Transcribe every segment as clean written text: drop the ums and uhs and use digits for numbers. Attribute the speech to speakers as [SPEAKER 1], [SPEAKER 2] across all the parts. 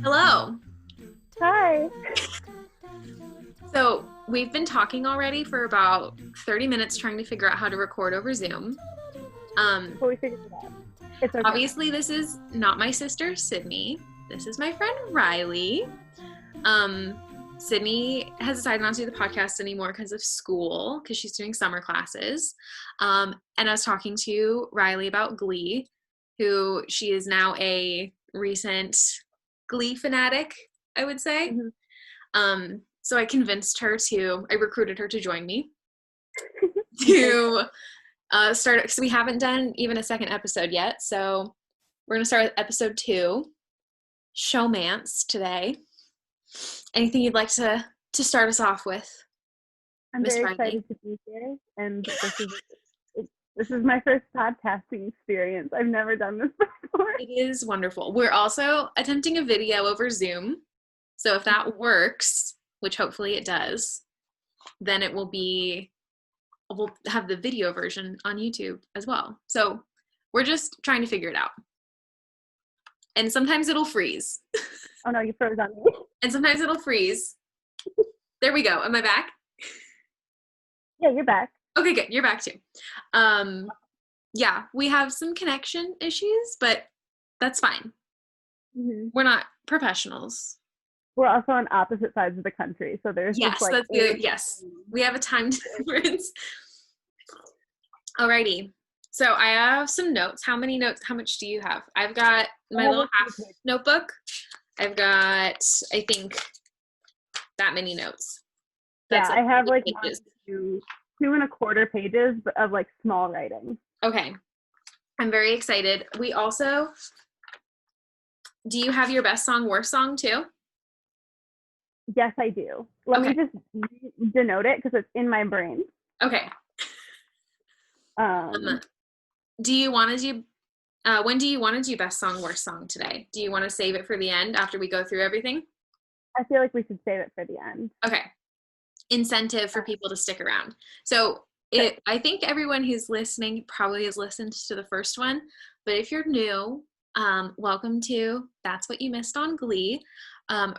[SPEAKER 1] Hello.
[SPEAKER 2] Hi.
[SPEAKER 1] So we've been talking already for about 30 minutes trying to figure out how to record over Zoom.
[SPEAKER 2] But we figured it out. It's okay.
[SPEAKER 1] Obviously, this is not my sister, Sydney. This is my friend, Riley. Sydney has decided not to do the podcast anymore because of school, because she's doing summer classes. And I was talking to Riley about Glee, who she is now a recent Glee fanatic, I would say.
[SPEAKER 2] Mm-hmm.
[SPEAKER 1] So I recruited her to join me to start, because we haven't done even a second episode yet. So we're going to start with episode 2, Showmance, today. Anything you'd like to start us off with?
[SPEAKER 2] I'm
[SPEAKER 1] Miss
[SPEAKER 2] very
[SPEAKER 1] Riley?
[SPEAKER 2] excited to be here, and this is my first podcasting experience. I've never done this before.
[SPEAKER 1] It is wonderful. We're also attempting a video over Zoom. So if that works, which hopefully it does, then we'll have the video version on YouTube as well. So we're just trying to figure it out. And sometimes it'll freeze.
[SPEAKER 2] Oh no, you froze on me.
[SPEAKER 1] And sometimes it'll freeze. There we go. Am I back?
[SPEAKER 2] Yeah, you're back.
[SPEAKER 1] Okay, good. You're back too. Yeah, we have some connection issues, but that's fine.
[SPEAKER 2] Mm-hmm.
[SPEAKER 1] We're not professionals.
[SPEAKER 2] We're also on opposite sides of the country, so there's
[SPEAKER 1] Yes,
[SPEAKER 2] just like
[SPEAKER 1] that's good. Yes, we have a time difference. Alrighty. So I have some notes. How many notes? How much do you have? I've got my little half notebook. I've got, I think, that many notes.
[SPEAKER 2] That's I have like 2.25 pages of like small writing.
[SPEAKER 1] Okay. I'm very excited. We also, do you have your best song, worst song too?
[SPEAKER 2] Yes, I do. Let me just denote it because it's in my brain.
[SPEAKER 1] Okay. Do you want to do, when do you want to do best song, worst song today? Do you want to save it for the end after we go through everything?
[SPEAKER 2] I feel like we should save it for the end.
[SPEAKER 1] Okay. Incentive for people to stick around. So I think everyone who's listening probably has listened to the first one, but if you're new, welcome to That's What You Missed on Glee.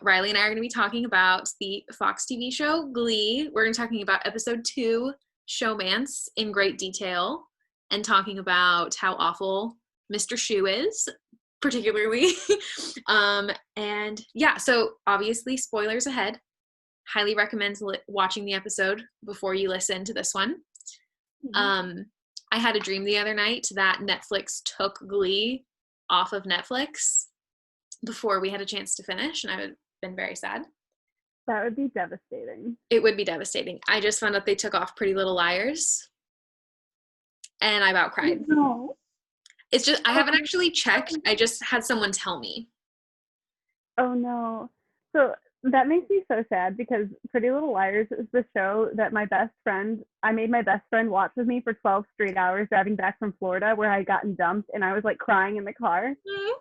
[SPEAKER 1] Riley and I are going to be talking about the Fox TV show Glee. We're going to be talking about episode 2, Showmance, in great detail, and talking about how awful Mr. Shoe is, particularly. And yeah, so obviously spoilers ahead. Highly recommend watching the episode before you listen to this one. Mm-hmm. I had a dream the other night that Netflix took Glee off of Netflix before we had a chance to finish, and I would have been very sad.
[SPEAKER 2] That would be devastating.
[SPEAKER 1] It would be devastating. I just found out they took off Pretty Little Liars, and I about cried.
[SPEAKER 2] No.
[SPEAKER 1] It's just, I haven't actually checked. I just had someone tell me.
[SPEAKER 2] Oh no. So that makes me so sad because Pretty Little Liars is the show that I made my best friend watch with me for 12 straight hours driving back from Florida where I had gotten dumped and I was like crying in the car. Mm-hmm.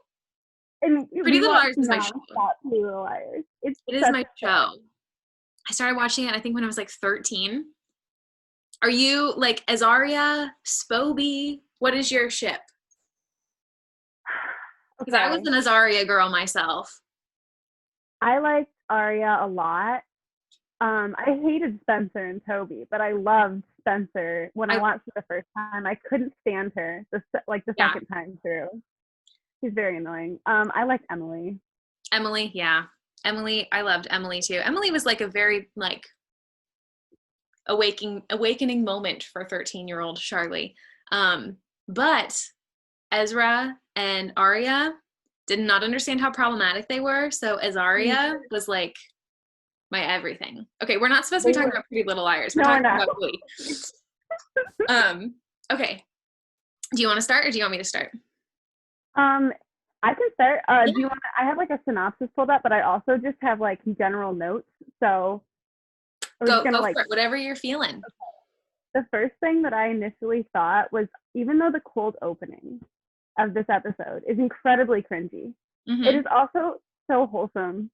[SPEAKER 2] And
[SPEAKER 1] Pretty Little Liars is my show.
[SPEAKER 2] Pretty Little Liars.
[SPEAKER 1] It is my show. I started watching it, I think, when I was like 13. Are you like Azaria, Spoby? What is your ship? Because I was an Azaria girl myself.
[SPEAKER 2] I liked Aria a lot. I hated Spencer and Toby, but I loved Spencer when I watched it the first time. I couldn't stand her the second time through. She's very annoying. I liked Emily.
[SPEAKER 1] Emily, yeah. Emily, I loved Emily too. Emily was like a very like awakening moment for 13-year-old Charley. But Ezra and Aria did not understand how problematic they were, so Azaria was like my everything. Okay, we're not supposed to be talking about Pretty Little Liars. We're talking about Glee. Okay. Do you want to start or do you want me to start?
[SPEAKER 2] I can start. Do you want I have like a synopsis pulled up, but I also just have like general notes. So
[SPEAKER 1] go for it, whatever you're feeling.
[SPEAKER 2] Okay. The first thing that I initially thought was, even though the cold opening of this episode is incredibly cringy, it is also so wholesome.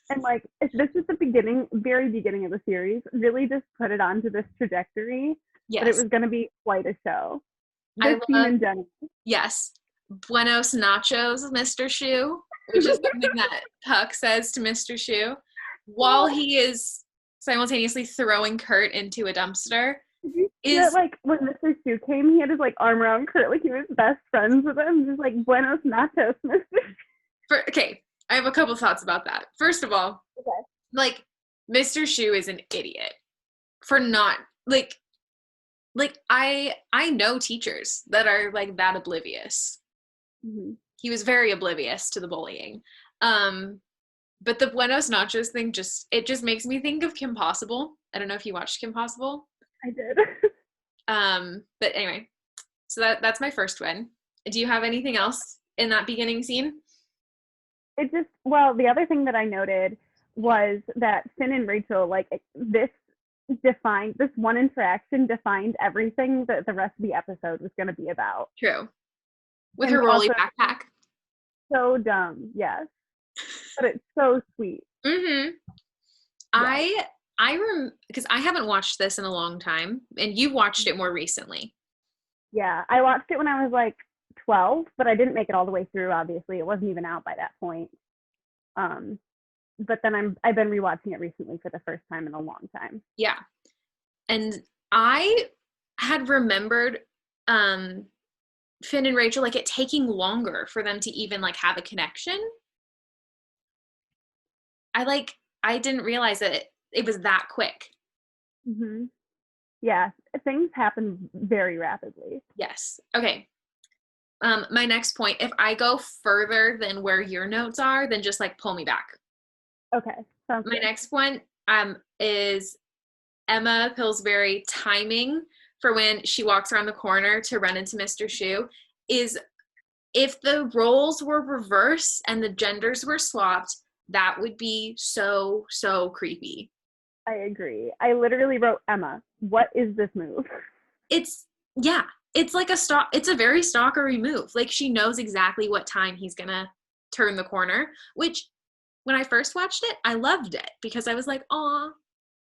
[SPEAKER 2] And like, if this is the very beginning of the series, really just put it onto this trajectory that it was going to be quite a show.
[SPEAKER 1] I
[SPEAKER 2] This scene
[SPEAKER 1] love,
[SPEAKER 2] in general.
[SPEAKER 1] yes, Buenos Nachos, Mr. Shoe, which is something that Puck says to Mr. Shoe while he is simultaneously throwing Kurt into a dumpster.
[SPEAKER 2] Did you see that,
[SPEAKER 1] Is
[SPEAKER 2] like, when Mr. Shu came, he had his, like, arm around Kurt like he was best friends with him, just like, buenos nachos, Mr.
[SPEAKER 1] okay, I have a couple thoughts about that. First of all,
[SPEAKER 2] Okay.
[SPEAKER 1] like, Mr. Shoe is an idiot for not, like I know teachers that are like that oblivious.
[SPEAKER 2] Mm-hmm.
[SPEAKER 1] He was very oblivious to the bullying. But the Buenos Nachos thing just makes me think of Kim Possible. I don't know if you watched Kim Possible.
[SPEAKER 2] I did.
[SPEAKER 1] But anyway, so that's my first one. Do you have anything else in that beginning scene?
[SPEAKER 2] Well, the other thing that I noted was that Finn and Rachel, like, this one interaction defined everything that the rest of the episode was going to be about.
[SPEAKER 1] True. With
[SPEAKER 2] And
[SPEAKER 1] her rolly
[SPEAKER 2] also,
[SPEAKER 1] backpack.
[SPEAKER 2] so dumb, yes. But it's so sweet.
[SPEAKER 1] Mm-hmm.
[SPEAKER 2] Yeah.
[SPEAKER 1] Because I haven't watched this in a long time, and you watched it more recently.
[SPEAKER 2] Yeah, I watched it when I was like 12, but I didn't make it all the way through. Obviously, it wasn't even out by that point. But then I've been rewatching it recently for the first time in a long time.
[SPEAKER 1] Yeah, and I had remembered Finn and Rachel, like, it taking longer for them to even like have a connection. I didn't realize that it was that quick.
[SPEAKER 2] Mm-hmm. Yeah, things happen very rapidly.
[SPEAKER 1] Yes. Okay. My next point, if I go further than where your notes are, then just like pull me back.
[SPEAKER 2] Okay. Sounds
[SPEAKER 1] My
[SPEAKER 2] good.
[SPEAKER 1] next one is Emma Pillsbury timing for when she walks around the corner to run into Mr. Shoe is, if the roles were reversed and the genders were swapped, that would be so, so creepy.
[SPEAKER 2] I agree. I literally wrote, Emma, what is this move?
[SPEAKER 1] It's like it's a very stalkery move. Like, she knows exactly what time he's gonna turn the corner, which when I first watched it, I loved it because I was like, "Aw,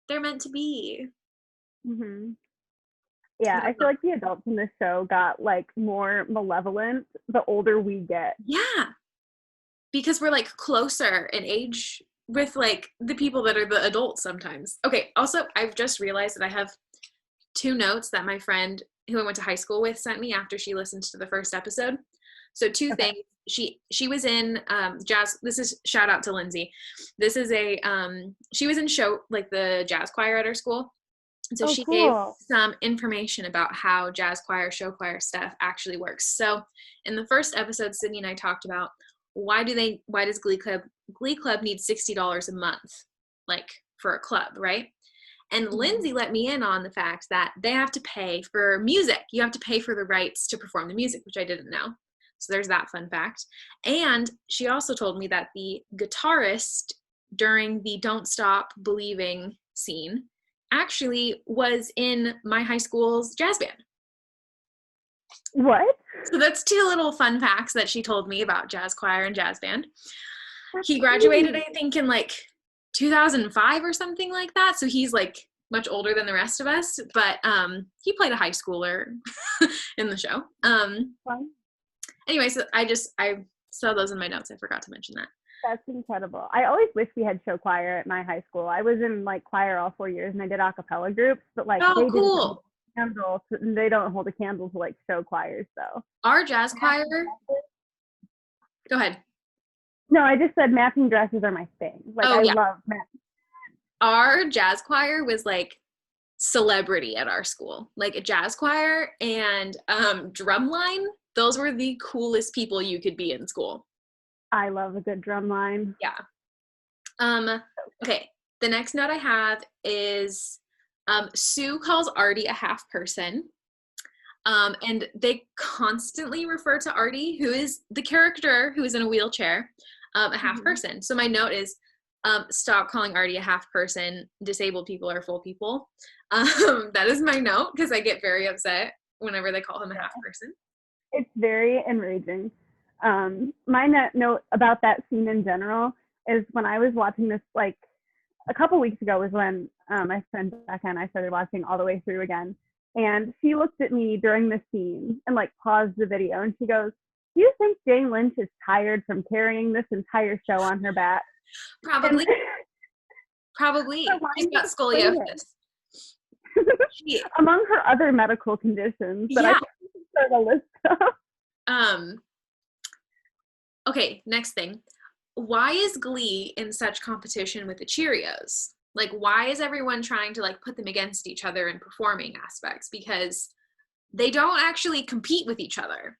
[SPEAKER 1] they're meant to be."
[SPEAKER 2] Mm-hmm. Yeah, I feel like the adults in this show got like more malevolent the older we get.
[SPEAKER 1] Yeah, because we're like closer in age with like the people that are the adults sometimes. Okay, also, I've just realized that I have 2 notes that my friend who I went to high school with sent me after she listened to the first episode. So 2
[SPEAKER 2] Okay.
[SPEAKER 1] things. She was in jazz. This is, shout out to Lindsay. This is a she was in show, like, the jazz choir at our school. And so
[SPEAKER 2] Oh,
[SPEAKER 1] she gave
[SPEAKER 2] cool.
[SPEAKER 1] some information about how jazz choir, show choir stuff actually works. So in the first episode, Sydney and I talked about why does Glee Club need $60 a month, like, for a club, right? And Lindsay let me in on the fact that they have to pay for music. You have to pay for the rights to perform the music, which I didn't know. So there's that fun fact. And she also told me that the guitarist during the Don't Stop Believing scene actually was in my high school's jazz band.
[SPEAKER 2] What?
[SPEAKER 1] So that's 2 little fun facts that she told me about jazz choir and jazz band. He graduated, I think, in like 2005 or something like that. So he's like much older than the rest of us, but he played a high schooler in the show. Anyway, so I saw those in my notes. I forgot to mention that.
[SPEAKER 2] That's incredible. I always wish we had show choir at my high school. I was in like choir all 4 years and I did a cappella groups, but like
[SPEAKER 1] Oh,
[SPEAKER 2] they
[SPEAKER 1] cool.
[SPEAKER 2] they don't hold a candle to like show choirs though.
[SPEAKER 1] Our jazz choir. Go ahead.
[SPEAKER 2] No, I just said matching dresses are my thing. Like, I love matching.
[SPEAKER 1] Our jazz choir was like celebrity at our school. Like, a jazz choir and drumline, those were the coolest people you could be in school.
[SPEAKER 2] I love a good drum line.
[SPEAKER 1] Yeah. Okay. The next note I have is Sue calls Artie a half person. And they constantly refer to Artie, who is the character who is in a wheelchair, a half person. So my note is, stop calling Artie a half person. Disabled people are full people. That is my note because I get very upset whenever they call him a half person.
[SPEAKER 2] It's very enraging. My note about that scene in general is when I was watching this, like, a couple weeks ago was when my friend Becca and I started watching all the way through again. And she looked at me during the scene and like paused the video and she goes, "Do you think Jane Lynch is tired from carrying this entire show on her back?"
[SPEAKER 1] Probably.
[SPEAKER 2] And
[SPEAKER 1] Probably. She's got
[SPEAKER 2] explain
[SPEAKER 1] scoliosis.
[SPEAKER 2] among her other medical conditions that I
[SPEAKER 1] Yeah.
[SPEAKER 2] can start a list of.
[SPEAKER 1] Okay, next thing. Why is Glee in such competition with the Cheerios? Like, why is everyone trying to like put them against each other in performing aspects? Because they don't actually compete with each other.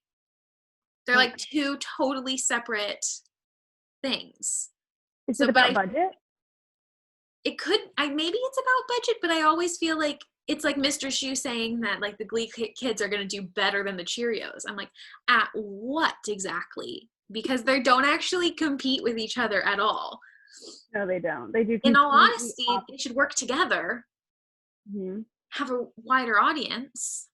[SPEAKER 1] They're like two totally separate things.
[SPEAKER 2] Is it about budget?
[SPEAKER 1] It could, maybe it's about budget, but I always feel like it's like Mr. Shu saying that like the Glee kids are going to do better than the Cheerios. I'm like, at what exactly? Because they don't actually compete with each other at all.
[SPEAKER 2] No, they don't. They do.
[SPEAKER 1] In all honesty, they should work together, have a wider audience.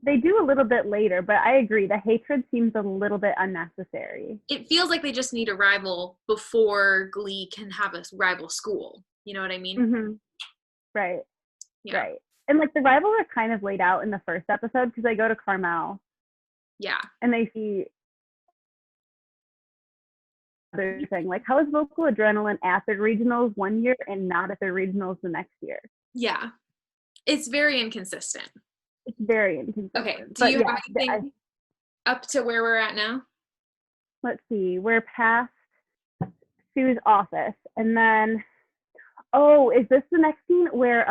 [SPEAKER 2] They do a little bit later, but I agree. The hatred seems a little bit unnecessary.
[SPEAKER 1] It feels like they just need a rival before Glee can have a rival school. You know what I mean?
[SPEAKER 2] Mm-hmm. Right.
[SPEAKER 1] Yeah.
[SPEAKER 2] Right. And like the rivals are kind of laid out in the first episode because they go to Carmel.
[SPEAKER 1] Yeah.
[SPEAKER 2] And they see other thing like, how is vocal adrenaline at the regionals one year and not at the regionals the next year?
[SPEAKER 1] Yeah. It's very inconsistent.
[SPEAKER 2] It's very inconsistent.
[SPEAKER 1] Okay. Do you have anything up to where we're at now?
[SPEAKER 2] Let's see. We're past Sue's office. And then, oh, is this the next scene where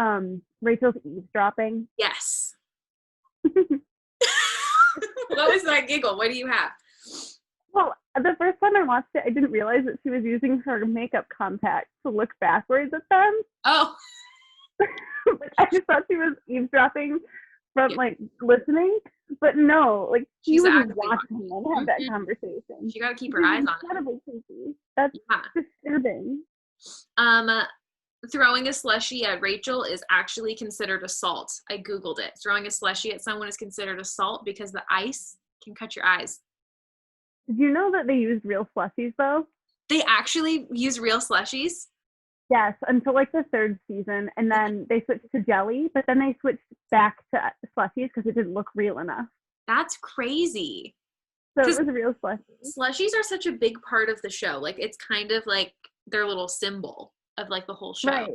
[SPEAKER 2] Rachel's eavesdropping?
[SPEAKER 1] Yes. What was that giggle? What do you have?
[SPEAKER 2] Well, the first time I watched it, I didn't realize that she was using her makeup contacts to look backwards at them.
[SPEAKER 1] Oh.
[SPEAKER 2] I just thought she was eavesdropping from like listening, but no, like she was watching them have that conversation.
[SPEAKER 1] You gotta keep her eyes on
[SPEAKER 2] incredibly creepy. That's disturbing.
[SPEAKER 1] Throwing a slushie at Rachel is actually considered assault. I googled it. Throwing a slushie at someone is considered assault because the ice can cut your eyes.
[SPEAKER 2] Did you know that they used real slushies though?
[SPEAKER 1] They actually use real slushies?
[SPEAKER 2] Yes, until like the third season, and then they switched to jelly, but then they switched back to slushies because it didn't look real enough.
[SPEAKER 1] That's crazy.
[SPEAKER 2] So it was a real slushie.
[SPEAKER 1] Slushies are such a big part of the show. Like it's kind of like their little symbol of like the whole show.
[SPEAKER 2] Right.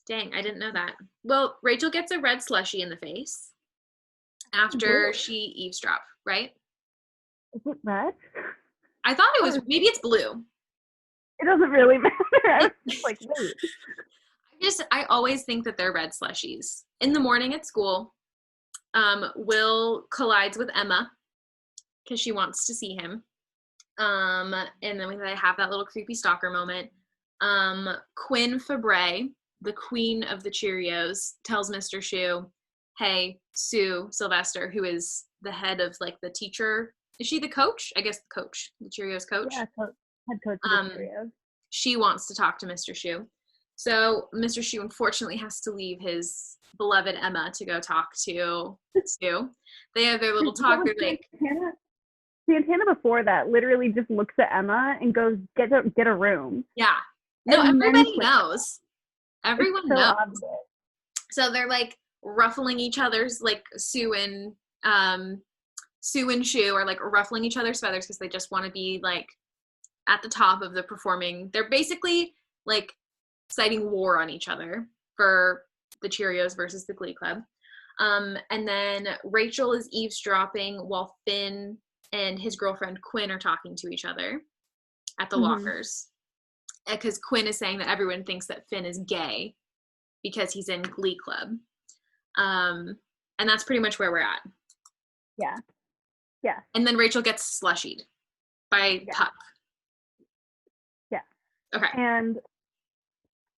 [SPEAKER 1] Dang, I didn't know that. Well, Rachel gets a red slushie in the face after she eavesdropped, right?
[SPEAKER 2] Is it red?
[SPEAKER 1] I thought it was, maybe it's blue.
[SPEAKER 2] It doesn't really matter. I was just like, wait.
[SPEAKER 1] I always think that they're red slushies. In the morning at school, Will collides with Emma because she wants to see him. And then they have that little creepy stalker moment. Quinn Fabray, the queen of the Cheerios, tells Mr. Shu, hey, Sue Sylvester, who is the head of like the teacher. Is she the coach? I guess the coach, the Cheerios coach.
[SPEAKER 2] Yeah, head coach of the Cheerios.
[SPEAKER 1] She wants to talk to Mr. Shu. So Mr. Shu unfortunately has to leave his beloved Emma to go talk to Sue. They have their little talk. They're like,
[SPEAKER 2] Santana before that literally just looks at Emma and goes, get a room.
[SPEAKER 1] Yeah. No, and everybody knows. Everyone knows. Obvious. So they're like ruffling each other's, like Sue and Shu are like ruffling each other's feathers because they just want to be like at the top of the performing. They're basically like citing war on each other for the Cheerios versus the Glee Club. And then Rachel is eavesdropping while Finn and his girlfriend Quinn are talking to each other at the lockers. Because Quinn is saying that everyone thinks that Finn is gay because he's in Glee Club. And that's pretty much where we're at.
[SPEAKER 2] Yeah. Yeah.
[SPEAKER 1] And then Rachel gets slushied by Puck.
[SPEAKER 2] Yeah.
[SPEAKER 1] Okay.
[SPEAKER 2] And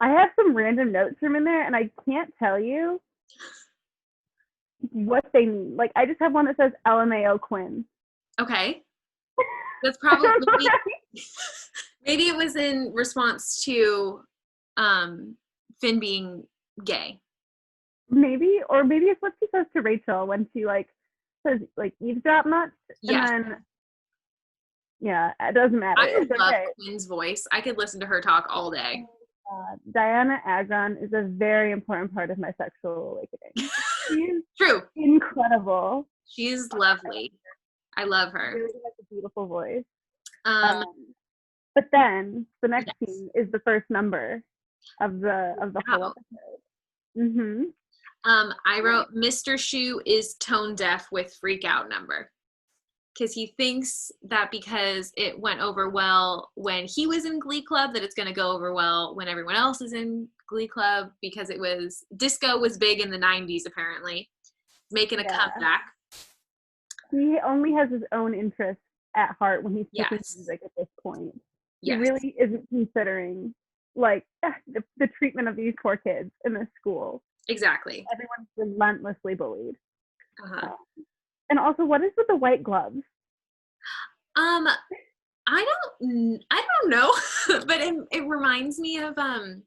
[SPEAKER 2] I have some random notes from in there, and I can't tell you what they mean. Like, I just have one that says LMAO Quinn.
[SPEAKER 1] Okay. That's probably maybe it was in response to Finn being gay.
[SPEAKER 2] Maybe, or maybe it's what she says to Rachel when she like says like eavesdrop nuts.
[SPEAKER 1] Yes.
[SPEAKER 2] And then it doesn't matter.
[SPEAKER 1] I love Quinn's voice. I could listen to her talk all day.
[SPEAKER 2] Diana Agron is a very important part of my sexual awakening. She's
[SPEAKER 1] True.
[SPEAKER 2] incredible.
[SPEAKER 1] She's lovely. I love
[SPEAKER 2] She
[SPEAKER 1] her.
[SPEAKER 2] really has a beautiful voice.
[SPEAKER 1] Um,
[SPEAKER 2] But then the next
[SPEAKER 1] yes.
[SPEAKER 2] scene is the first number of the whole
[SPEAKER 1] Wow.
[SPEAKER 2] episode. Mm-hmm.
[SPEAKER 1] I wrote Mr. Shu is tone deaf with freak out number. Because he thinks that because it went over well when he was in Glee Club, that it's going to go over well when everyone else is in Glee Club, because disco was big in the 90s, apparently, making a comeback.
[SPEAKER 2] He only has his own interests at heart when he's picking
[SPEAKER 1] Yes.
[SPEAKER 2] music at this point.
[SPEAKER 1] Yes.
[SPEAKER 2] He really isn't considering, like, the treatment of these poor kids in this school.
[SPEAKER 1] Exactly.
[SPEAKER 2] Everyone's relentlessly bullied.
[SPEAKER 1] Uh-huh.
[SPEAKER 2] And also, what is with the white gloves?
[SPEAKER 1] I don't know, but it reminds me of I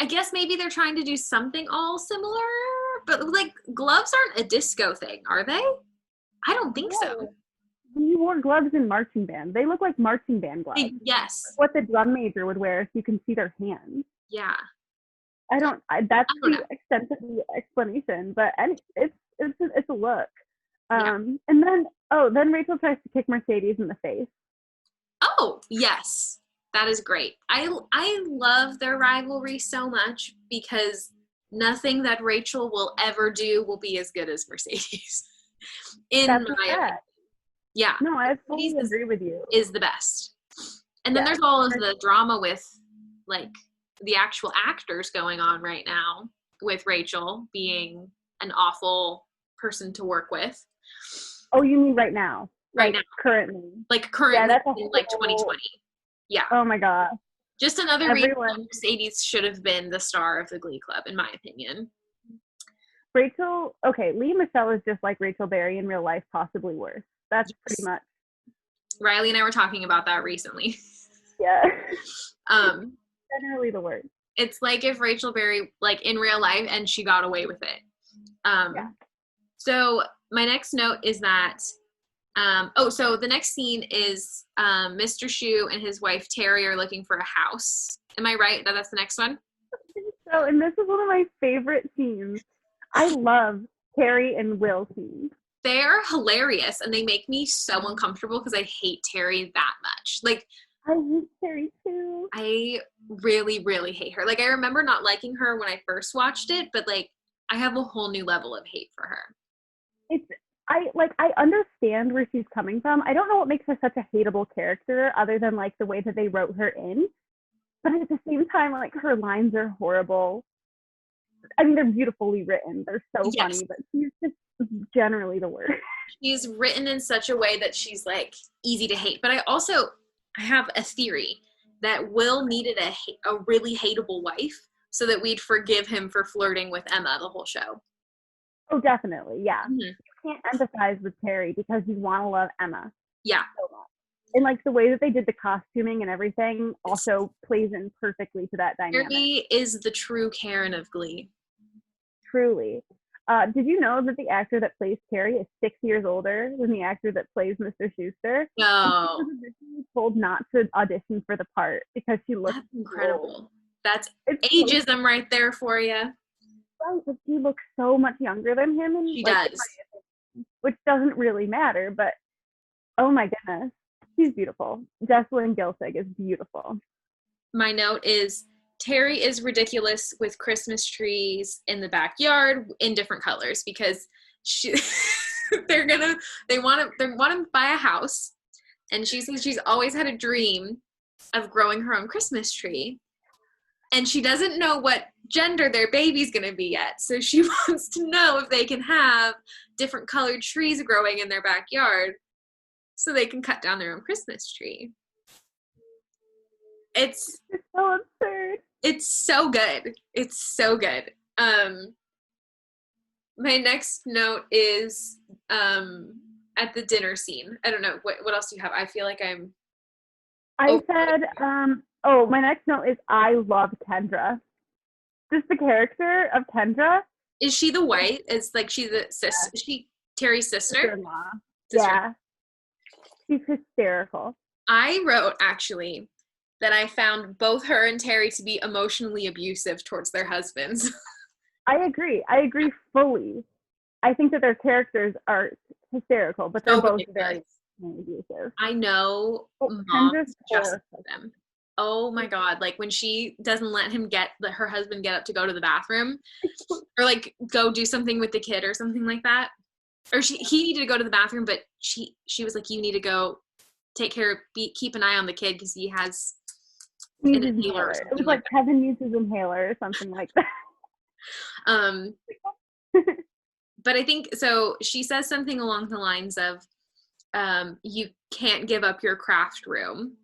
[SPEAKER 1] guess maybe they're trying to do something all similar, but like gloves aren't a disco thing, are they? I don't think so.
[SPEAKER 2] He wore gloves in marching band. They look like marching band gloves.
[SPEAKER 1] Yes.
[SPEAKER 2] What the drum major would wear, so you can see their hands.
[SPEAKER 1] Yeah.
[SPEAKER 2] That's the extent of the explanation, but it's a look. And then Rachel tries to kick Mercedes in the face.
[SPEAKER 1] Oh, yes. That is great. I love their rivalry so much because nothing that Rachel will ever do will be as good as Mercedes.
[SPEAKER 2] That's my opinion.
[SPEAKER 1] Yeah.
[SPEAKER 2] No, I totally agree with you.
[SPEAKER 1] Is the best. And then there's all of the drama with like the actual actors going on right now, with Rachel being an awful person to work with.
[SPEAKER 2] Oh, you mean right now?
[SPEAKER 1] Right now.
[SPEAKER 2] Currently.
[SPEAKER 1] Like currently in like 2020. Yeah.
[SPEAKER 2] Oh my god.
[SPEAKER 1] Just another reason Mercedes should have been the star of the Glee Club, in my opinion.
[SPEAKER 2] Rachel, okay, Leah Michelle is just like Rachel Berry in real life, possibly worse. That's pretty much.
[SPEAKER 1] Riley and I were talking about that recently.
[SPEAKER 2] Yeah. Generally the worst.
[SPEAKER 1] It's like if Rachel Berry, like in real life, and she got away with it. So my next note is that, so the next scene is Mr. Shu and his wife Terry are looking for a house. Am I right that that's the next one?
[SPEAKER 2] So, and this is one of my favorite scenes. I love Terry and Will scenes.
[SPEAKER 1] They're hilarious, and they make me so uncomfortable because I hate Terry that much. Like,
[SPEAKER 2] I hate Terry too.
[SPEAKER 1] I really, really hate her. Like, I remember not liking her when I first watched it, but like, I have a whole new level of hate for her.
[SPEAKER 2] I understand where she's coming from. I don't know what makes her such a hateable character other than like the way that they wrote her in. But at the same time, like her lines are horrible. I mean, they're beautifully written. They're so funny, but she's just generally the worst.
[SPEAKER 1] She's written in such a way that she's like easy to hate. But I have a theory that Will needed a really hateable wife so that we'd forgive him for flirting with Emma the whole show.
[SPEAKER 2] Oh, definitely. Yeah.
[SPEAKER 1] Mm-hmm.
[SPEAKER 2] You can't empathize with Terry because you want to love Emma.
[SPEAKER 1] Yeah.
[SPEAKER 2] So much. And like the way that they did the costuming and everything also plays in perfectly to that dynamic.
[SPEAKER 1] Terry is the true Karen of Glee.
[SPEAKER 2] Truly. Did you know that the actor that plays Terry is 6 years older than the actor that plays Mr. Schuster?
[SPEAKER 1] No.
[SPEAKER 2] She was originally told not to audition for the part because she looks
[SPEAKER 1] incredible.
[SPEAKER 2] old.
[SPEAKER 1] That's ageism right there for you.
[SPEAKER 2] Right, but she looks so much younger than him. And
[SPEAKER 1] she does.
[SPEAKER 2] Which doesn't really matter, but oh my goodness. She's beautiful. Jessalyn Gilsig is beautiful.
[SPEAKER 1] My note is Terry is ridiculous with Christmas trees in the backyard in different colors because they want to buy a house, and she says she's always had a dream of growing her own Christmas tree, and she doesn't know what gender their baby's going to be yet, so she wants to know if they can have different colored trees growing in their backyard so they can cut down their own Christmas tree. It's
[SPEAKER 2] so absurd.
[SPEAKER 1] It's so good. It's so good. My next note is at the dinner scene. I don't know. What else do you have? I feel like
[SPEAKER 2] my next note is I love Kendra. Just the character of Kendra.
[SPEAKER 1] Is she the white? Is like she the sister? Yeah. Is she Terry's sister?
[SPEAKER 2] Sister-in-law. Yeah. She's hysterical.
[SPEAKER 1] I wrote actually that I found both her and Terry to be emotionally abusive towards their husbands.
[SPEAKER 2] I agree fully. I think that their characters are hysterical, but they're
[SPEAKER 1] So
[SPEAKER 2] both
[SPEAKER 1] ridiculous.
[SPEAKER 2] very abusive.
[SPEAKER 1] I know
[SPEAKER 2] But Kendra's
[SPEAKER 1] moms just
[SPEAKER 2] poor.
[SPEAKER 1] love them. Oh my god, like when she doesn't let her husband get up to go to the bathroom or like go do something with the kid or something like that. Or he needed to go to the bathroom, but she was like, you need to go take care, keep an eye on the kid because he has
[SPEAKER 2] Needs
[SPEAKER 1] an
[SPEAKER 2] his
[SPEAKER 1] inhaler or
[SPEAKER 2] inhaler. It
[SPEAKER 1] something
[SPEAKER 2] was
[SPEAKER 1] like
[SPEAKER 2] like Kevin needs his inhaler or something like that.
[SPEAKER 1] that. But I think so. She says something along the lines of, "You can't give up your craft room.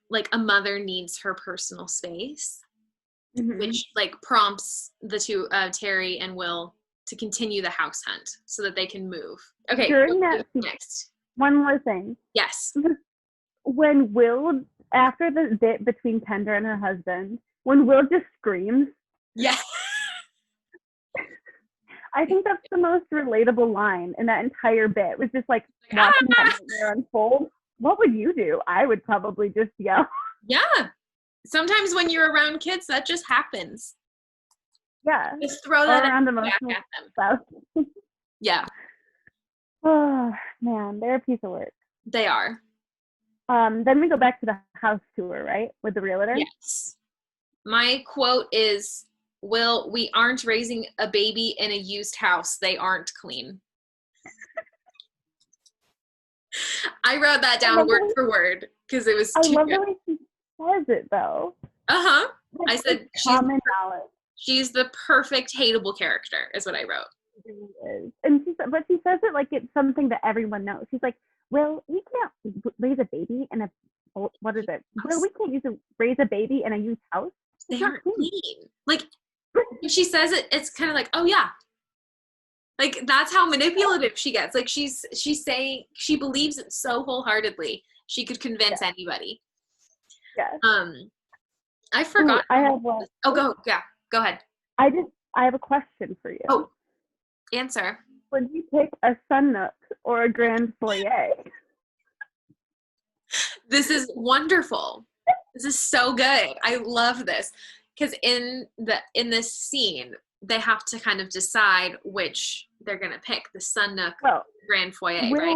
[SPEAKER 1] Like a mother needs her personal space,"
[SPEAKER 2] Mm-hmm.
[SPEAKER 1] which like prompts the two, Terry and Will, to continue the house hunt so that they can move. Okay,
[SPEAKER 2] During that scene,
[SPEAKER 1] next.
[SPEAKER 2] one more thing.
[SPEAKER 1] Yes.
[SPEAKER 2] When Will, after the bit between Kendra and her husband, when Will just screams,
[SPEAKER 1] Yeah.
[SPEAKER 2] I think that's the most relatable line in that entire bit. It was just like watching that nightmare unfold. What would you do? I would probably just yell.
[SPEAKER 1] Yeah. Sometimes when you're around kids, that just happens.
[SPEAKER 2] Yeah.
[SPEAKER 1] Just throw
[SPEAKER 2] Or
[SPEAKER 1] that
[SPEAKER 2] around
[SPEAKER 1] back
[SPEAKER 2] emotional
[SPEAKER 1] at them.
[SPEAKER 2] stuff.
[SPEAKER 1] Yeah,
[SPEAKER 2] Oh man, they're a piece of work.
[SPEAKER 1] they are.
[SPEAKER 2] Then we go back to the house tour, right? With the realtor.
[SPEAKER 1] Yes. My quote is, Will, we aren't raising a baby in a used house. They aren't clean. I wrote that down word for word because it was
[SPEAKER 2] I
[SPEAKER 1] too
[SPEAKER 2] love
[SPEAKER 1] good.
[SPEAKER 2] the way she says it though.
[SPEAKER 1] Uh-huh.
[SPEAKER 2] Like,
[SPEAKER 1] I said
[SPEAKER 2] common knowledge.
[SPEAKER 1] she's the perfect hateable character is what I wrote.
[SPEAKER 2] It really is. And but she says it like it's something that everyone knows. She's like, well, we can't raise a baby in a, what is it? Well, we can't raise a baby in a used house.
[SPEAKER 1] They aren't clean. Like, when she says it, it's kind of like, oh yeah. Like, that's how manipulative she gets. Like, she's saying, she believes it so wholeheartedly. She could convince anybody.
[SPEAKER 2] Yeah.
[SPEAKER 1] I forgot.
[SPEAKER 2] I have one.
[SPEAKER 1] Oh, go ahead.
[SPEAKER 2] I have a question for you.
[SPEAKER 1] Oh, answer.
[SPEAKER 2] Would you pick a Sun Nook or a Grand Foyer?
[SPEAKER 1] This is wonderful. This is so good. I love this because in this scene they have to kind of decide which they're gonna pick, the Sun Nook, Grand Foyer, right?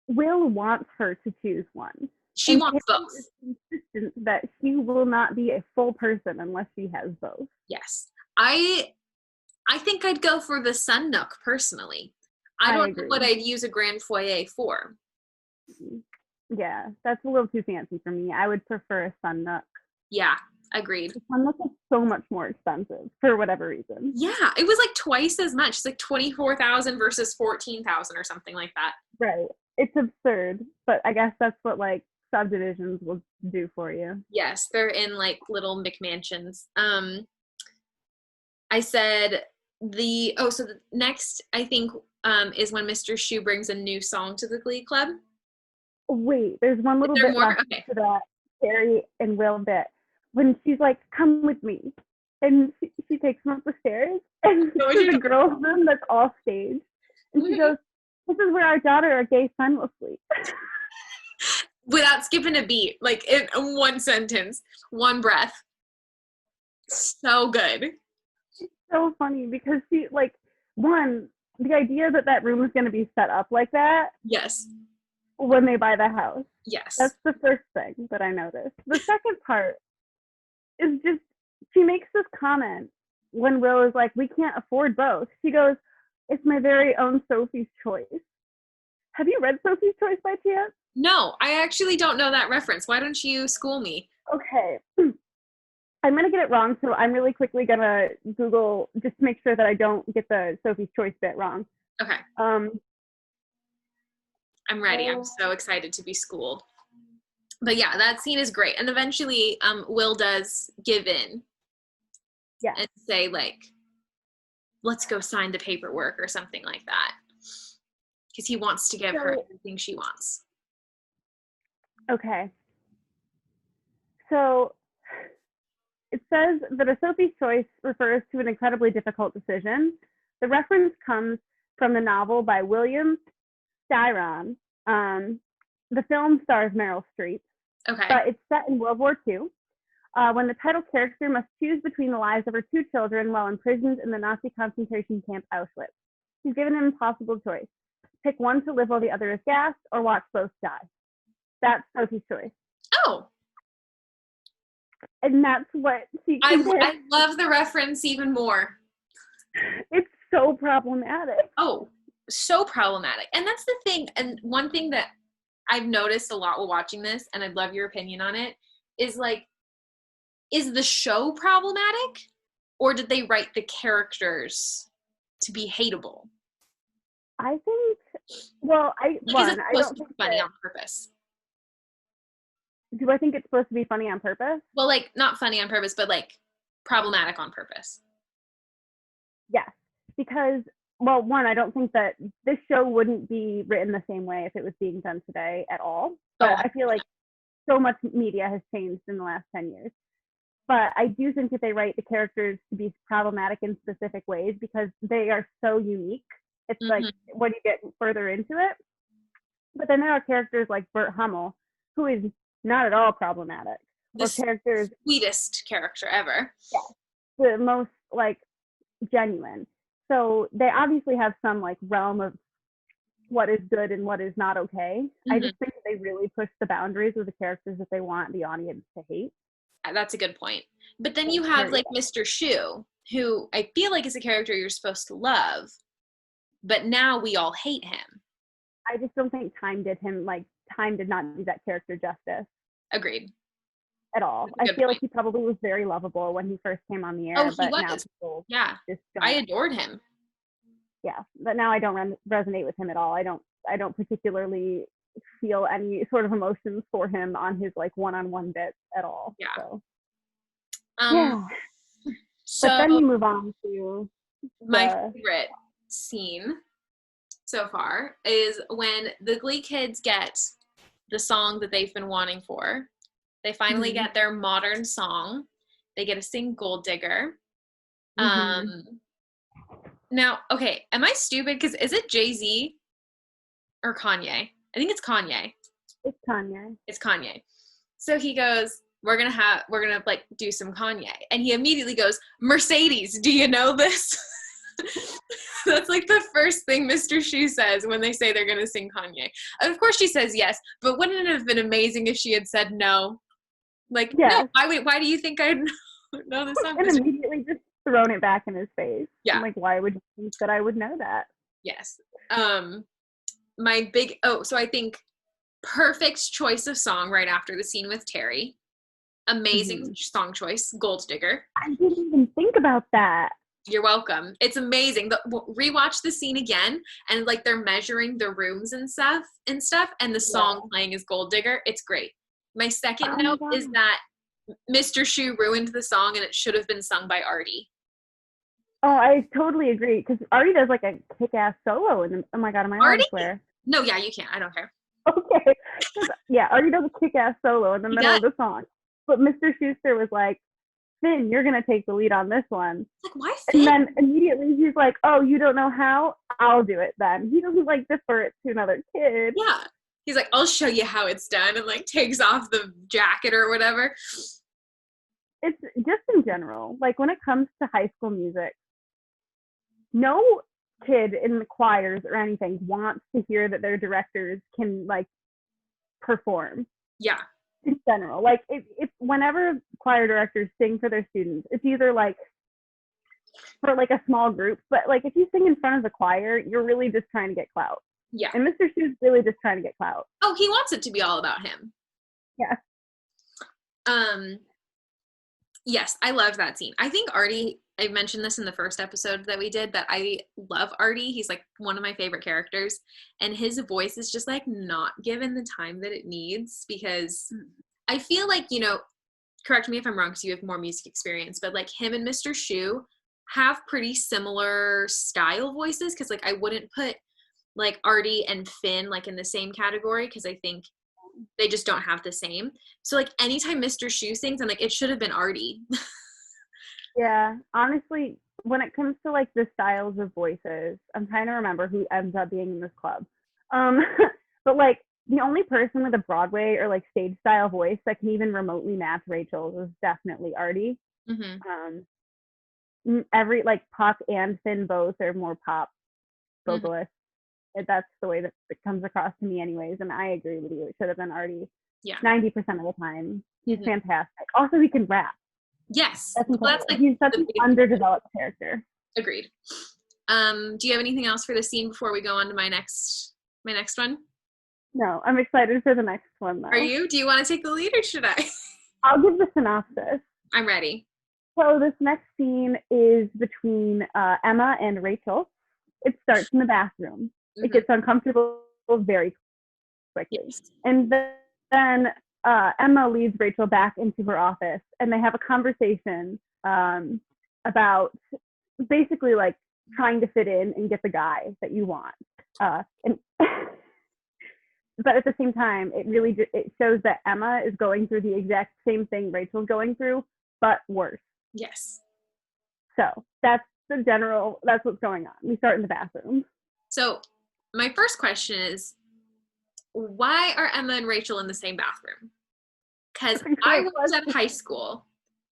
[SPEAKER 2] Will wants her to choose one.
[SPEAKER 1] She wants both.
[SPEAKER 2] Is consistent that she will not be a full person unless she has both.
[SPEAKER 1] Yes, I think I'd go for the Sun Nook personally. I don't know what I'd use a Grand Foyer for.
[SPEAKER 2] Yeah, that's a little too fancy for me. I would prefer a Sun Nook.
[SPEAKER 1] Yeah, agreed.
[SPEAKER 2] The Sun Nook is so much more expensive for whatever reason.
[SPEAKER 1] Yeah, it was like twice as much. It's like 24,000 versus 14,000 or something like that.
[SPEAKER 2] Right. It's absurd, but I guess that's what like subdivisions will do for you.
[SPEAKER 1] Yes, they're in like little McMansions. I said so the next I think is when Mr. Shu brings a new song to the Glee Club.
[SPEAKER 2] Wait, there's one little bit left to that Terry and Will bit when she's like, "Come with me," and she takes him up the stairs and there's a girl's room that's off stage, and she goes, "This is where our daughter, our gay son, will sleep."
[SPEAKER 1] Without skipping a beat, like in one sentence, one breath. So good.
[SPEAKER 2] It's so funny because she like the idea that room is going to be set up like that.
[SPEAKER 1] Yes.
[SPEAKER 2] When they buy the house.
[SPEAKER 1] Yes.
[SPEAKER 2] That's the first thing that I noticed. The second part is just she makes this comment when Will is like, "We can't afford both." She goes, "It's my very own Sophie's Choice." Have you read Sophie's Choice by chance?
[SPEAKER 1] No, I actually don't know that reference. Why don't you school me?
[SPEAKER 2] Okay. I'm going to get it wrong, so I'm really quickly going to Google just to make sure that I don't get the Sophie's Choice bit wrong.
[SPEAKER 1] Okay. I'm ready. I'm so excited to be schooled. But yeah, that scene is great. And eventually Will does give in. Yeah. And say like, let's go sign the paperwork or something like that. Because he wants to give her everything she wants.
[SPEAKER 2] Okay. So it says that a Sophie's Choice refers to an incredibly difficult decision. The reference comes from the novel by William Styron. The film stars Meryl Streep.
[SPEAKER 1] Okay.
[SPEAKER 2] But it's set in World War II. when the title character must choose between the lives of her two children while imprisoned in the Nazi concentration camp Auschwitz. She's given an impossible choice. Pick one to live while the other is gassed, or watch both die. That's Sophie's choice.
[SPEAKER 1] Oh.
[SPEAKER 2] And that's what she compares.
[SPEAKER 1] I love the reference even more.
[SPEAKER 2] It's so problematic.
[SPEAKER 1] Oh, so problematic. And that's the thing. And one thing that I've noticed a lot while watching this, and I'd love your opinion on it, is like, is the show problematic, or did they write the characters to be hateable?
[SPEAKER 2] I think, well, I don't think
[SPEAKER 1] funny on purpose.
[SPEAKER 2] Do I think it's supposed to be funny on purpose?
[SPEAKER 1] Well, like, not funny on purpose, but like problematic on purpose.
[SPEAKER 2] Yes, because, well, one, I don't think that this show wouldn't be written the same way if it was being done today at all. But I feel like so much media has changed in the last 10 years. But I do think that they write the characters to be problematic in specific ways because they are so unique. It's like when you get further into it. But then there are characters like Bert Hummel, who is not at all problematic.
[SPEAKER 1] The sweetest character ever.
[SPEAKER 2] Yeah, the most like genuine. So they obviously have some like realm of what is good and what is not okay. I just think they really push the boundaries of the characters that they want the audience to hate.
[SPEAKER 1] That's a good point. But then you have like Mr. Shu, who I feel like is a character you're supposed to love, but now we all hate him.
[SPEAKER 2] I just don't think time did not do that character justice.
[SPEAKER 1] Agreed.
[SPEAKER 2] At all. I feel like he probably was very lovable when he first came on the air.
[SPEAKER 1] He was. Now I adored him.
[SPEAKER 2] Yeah, but now I don't resonate with him at all. I don't particularly feel any sort of emotions for him on his like one-on-one bits at all.
[SPEAKER 1] Yeah.
[SPEAKER 2] So but then you move on to
[SPEAKER 1] my favorite scene so far is when the Glee kids get the song that they've been wanting for. They finally get their modern song. They get to sing Gold Digger. Now, okay, am I stupid? Because is it Jay-Z or Kanye? I think it's Kanye.
[SPEAKER 2] It's Kanye.
[SPEAKER 1] It's Kanye. So he goes, we're gonna like do some Kanye. And he immediately goes, Mercedes, do you know this? That's like the first thing Mr. Shu says when they say they're gonna sing Kanye. And of course she says yes, but wouldn't it have been amazing if she had said no? Like, no, why do you think I'd know this song?
[SPEAKER 2] And immediately just thrown it back in his face.
[SPEAKER 1] Yeah.
[SPEAKER 2] I'm like, why would you think that I would know that?
[SPEAKER 1] Yes. So I think perfect choice of song right after the scene with Terry. Amazing song choice, Gold Digger.
[SPEAKER 2] I didn't even think about that.
[SPEAKER 1] You're welcome. It's amazing. Rewatch the scene again, and like they're measuring the rooms and stuff, and the song playing is Gold Digger. It's great. My second note is that Mr. Shu ruined the song, and it should have been sung by Artie.
[SPEAKER 2] Oh, I totally agree, because Artie does like a kick-ass solo, and oh my god, am I allowed to swear?
[SPEAKER 1] No, yeah, you can't. I don't care.
[SPEAKER 2] Okay. Yeah, Artie does a kick-ass solo in the middle of the song. But Mr. Schuster was like, Finn, you're going to take the lead on this one.
[SPEAKER 1] Like, why Finn?
[SPEAKER 2] And then immediately he's like, oh, you don't know how? I'll do it then. He doesn't like defer it to another kid.
[SPEAKER 1] Yeah. He's like, I'll show you how it's done, and like takes off the jacket or whatever.
[SPEAKER 2] It's just in general, like when it comes to high school music, no kid in the choirs or anything wants to hear that their directors can like perform.
[SPEAKER 1] Yeah.
[SPEAKER 2] In general, like if whenever choir directors sing for their students, it's either like for like a small group, but like if you sing in front of the choir, you're really just trying to get clout.
[SPEAKER 1] Yeah.
[SPEAKER 2] And Mr. Shu's really just trying to get clout.
[SPEAKER 1] Oh, he wants it to be all about him.
[SPEAKER 2] Yeah.
[SPEAKER 1] Yes, I love that scene. I think Artie, I mentioned this in the first episode that we did, but I love Artie. He's like one of my favorite characters, and his voice is just like not given the time that it needs, because I feel like, you know, correct me if I'm wrong because you have more music experience, but like him and Mr. Shu have pretty similar style voices, because like I wouldn't put like Artie and Finn like in the same category, because I think they just don't have the same. So like anytime Mr. Shu sings, I'm like, it should have been Artie.
[SPEAKER 2] Yeah, honestly, when it comes to like the styles of voices, I'm trying to remember who ends up being in this club. But like the only person with a Broadway or like stage style voice that can even remotely match Rachel's is definitely Artie.
[SPEAKER 1] Mm-hmm.
[SPEAKER 2] Every like Puck and Finn both are more pop
[SPEAKER 1] Mm-hmm.
[SPEAKER 2] vocalists. That's the way that it comes across to me, anyways. And I agree with you. It should have been Artie
[SPEAKER 1] Yeah.
[SPEAKER 2] 90% of the time. He's
[SPEAKER 1] Mm-hmm.
[SPEAKER 2] fantastic. Also, he can rap.
[SPEAKER 1] Yes.
[SPEAKER 2] That's
[SPEAKER 1] Well,
[SPEAKER 2] incredible.
[SPEAKER 1] that's like
[SPEAKER 2] He's such
[SPEAKER 1] the
[SPEAKER 2] an
[SPEAKER 1] big
[SPEAKER 2] underdeveloped character.
[SPEAKER 1] agreed. Do you have anything else for the scene before we go on to my next one?
[SPEAKER 2] No, I'm excited for the next one
[SPEAKER 1] Are
[SPEAKER 2] though.
[SPEAKER 1] you? Do you want to take the lead or should I?
[SPEAKER 2] I'll give the synopsis.
[SPEAKER 1] I'm ready.
[SPEAKER 2] So this next scene is between Emma and Rachel. It starts in the bathroom.
[SPEAKER 1] Mm-hmm.
[SPEAKER 2] It gets uncomfortable very quickly.
[SPEAKER 1] Yes.
[SPEAKER 2] And then Emma leads Rachel back into her office, and they have a conversation about basically like trying to fit in and get the guy that you want. And but at the same time, it shows that Emma is going through the exact same thing Rachel's going through, but worse.
[SPEAKER 1] Yes.
[SPEAKER 2] So that's what's going on. We start in the bathroom.
[SPEAKER 1] So my first question is, why are Emma and Rachel in the same bathroom? Because I was at high school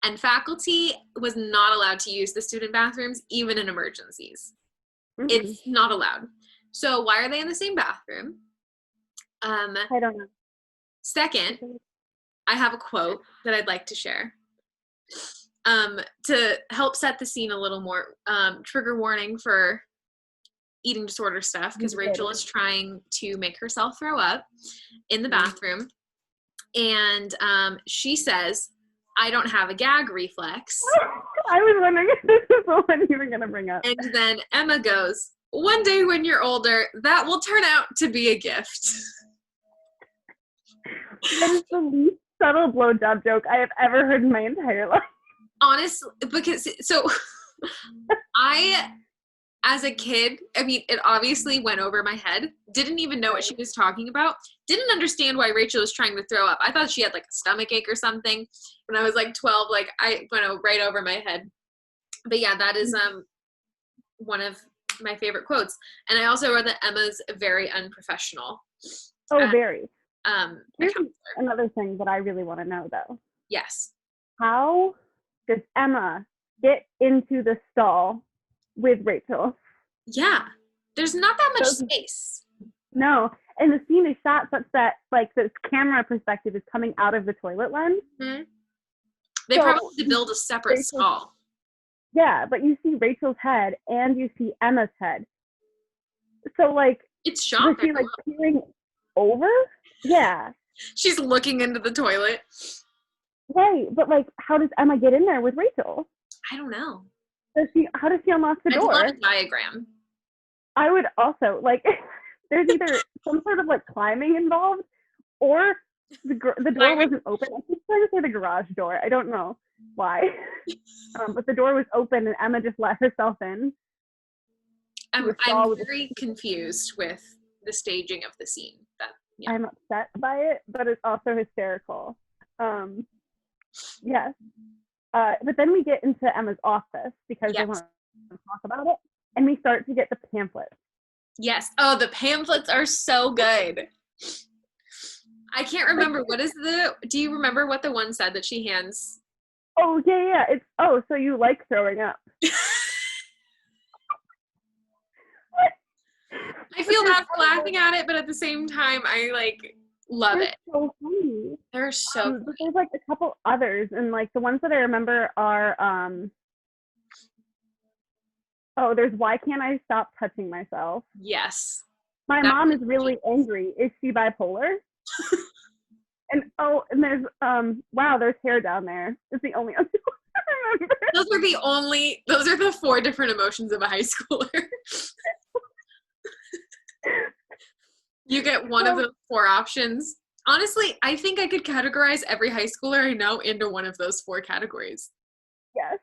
[SPEAKER 1] and faculty was not allowed to use the student bathrooms, even in emergencies. Mm-hmm. It's not allowed. So why are they in the same bathroom?
[SPEAKER 2] I don't know.
[SPEAKER 1] Second, I have a quote that I'd like to share. To help set the scene a little more, trigger warning for eating disorder stuff, because Rachel is trying to make herself throw up in the bathroom. And she says, I don't have a gag reflex.
[SPEAKER 2] I was wondering if this is the one you were going to bring up.
[SPEAKER 1] And then Emma goes, one day when you're older, that will turn out to be a gift.
[SPEAKER 2] That is the least subtle blowjob joke I have ever heard in my entire life.
[SPEAKER 1] Honestly, because, so, as a kid, I mean, it obviously went over my head. Didn't even know what she was talking about. Didn't understand why Rachel was trying to throw up. I thought she had like a stomach ache or something. When I was like 12, like I went right over my head. But yeah, that is one of my favorite quotes. And I also wrote that Emma's very unprofessional.
[SPEAKER 2] Oh, very. Here's
[SPEAKER 1] counselor.
[SPEAKER 2] Another thing that I really want to know, though.
[SPEAKER 1] Yes.
[SPEAKER 2] How does Emma get into the stall with Rachel?
[SPEAKER 1] Yeah. There's not that much space.
[SPEAKER 2] No. And the scene is shot such that, like, this camera perspective is coming out of the toilet lens.
[SPEAKER 1] Mm-hmm. They probably had to build a separate stall.
[SPEAKER 2] Yeah, but you see Rachel's head and you see Emma's head. So, like,
[SPEAKER 1] it's shot.
[SPEAKER 2] Was she, like, peering over? Yeah.
[SPEAKER 1] She's looking into the toilet.
[SPEAKER 2] Right, but, like, how does Emma get in there with Rachel?
[SPEAKER 1] I don't know.
[SPEAKER 2] How does she unlock the door?
[SPEAKER 1] I'd love a diagram.
[SPEAKER 2] I would also, like, there's either some sort of, like, climbing involved, or the door wasn't open. I keep trying to say the garage door. I don't know why. But the door was open and Emma just let herself in.
[SPEAKER 1] I'm very confused with the staging of the scene.
[SPEAKER 2] I'm upset by it, but it's also hysterical. Yes. But then we get into Emma's office because they want to talk about it. And we start to get the pamphlets.
[SPEAKER 1] Yes. Oh, the pamphlets are so good. I can't remember. Do you remember what the one said that she hands?
[SPEAKER 2] Oh, yeah. It's, so you like throwing up.
[SPEAKER 1] I feel bad for laughing at it, but at the same time, I, like, love it.
[SPEAKER 2] So funny.
[SPEAKER 1] They're so funny.
[SPEAKER 2] But there's, like, a couple others, and, like, the ones that I remember are, there's Why Can't I Stop Touching Myself?
[SPEAKER 1] Yes.
[SPEAKER 2] My mom is really angry. Is she bipolar? And there's wow, there's hair down there. It's the only other one I remember.
[SPEAKER 1] Those are the 4 different emotions of a high schooler. You get one of those 4 options. Honestly, I think I could categorize every high schooler I know into one of those 4 categories.
[SPEAKER 2] Yes,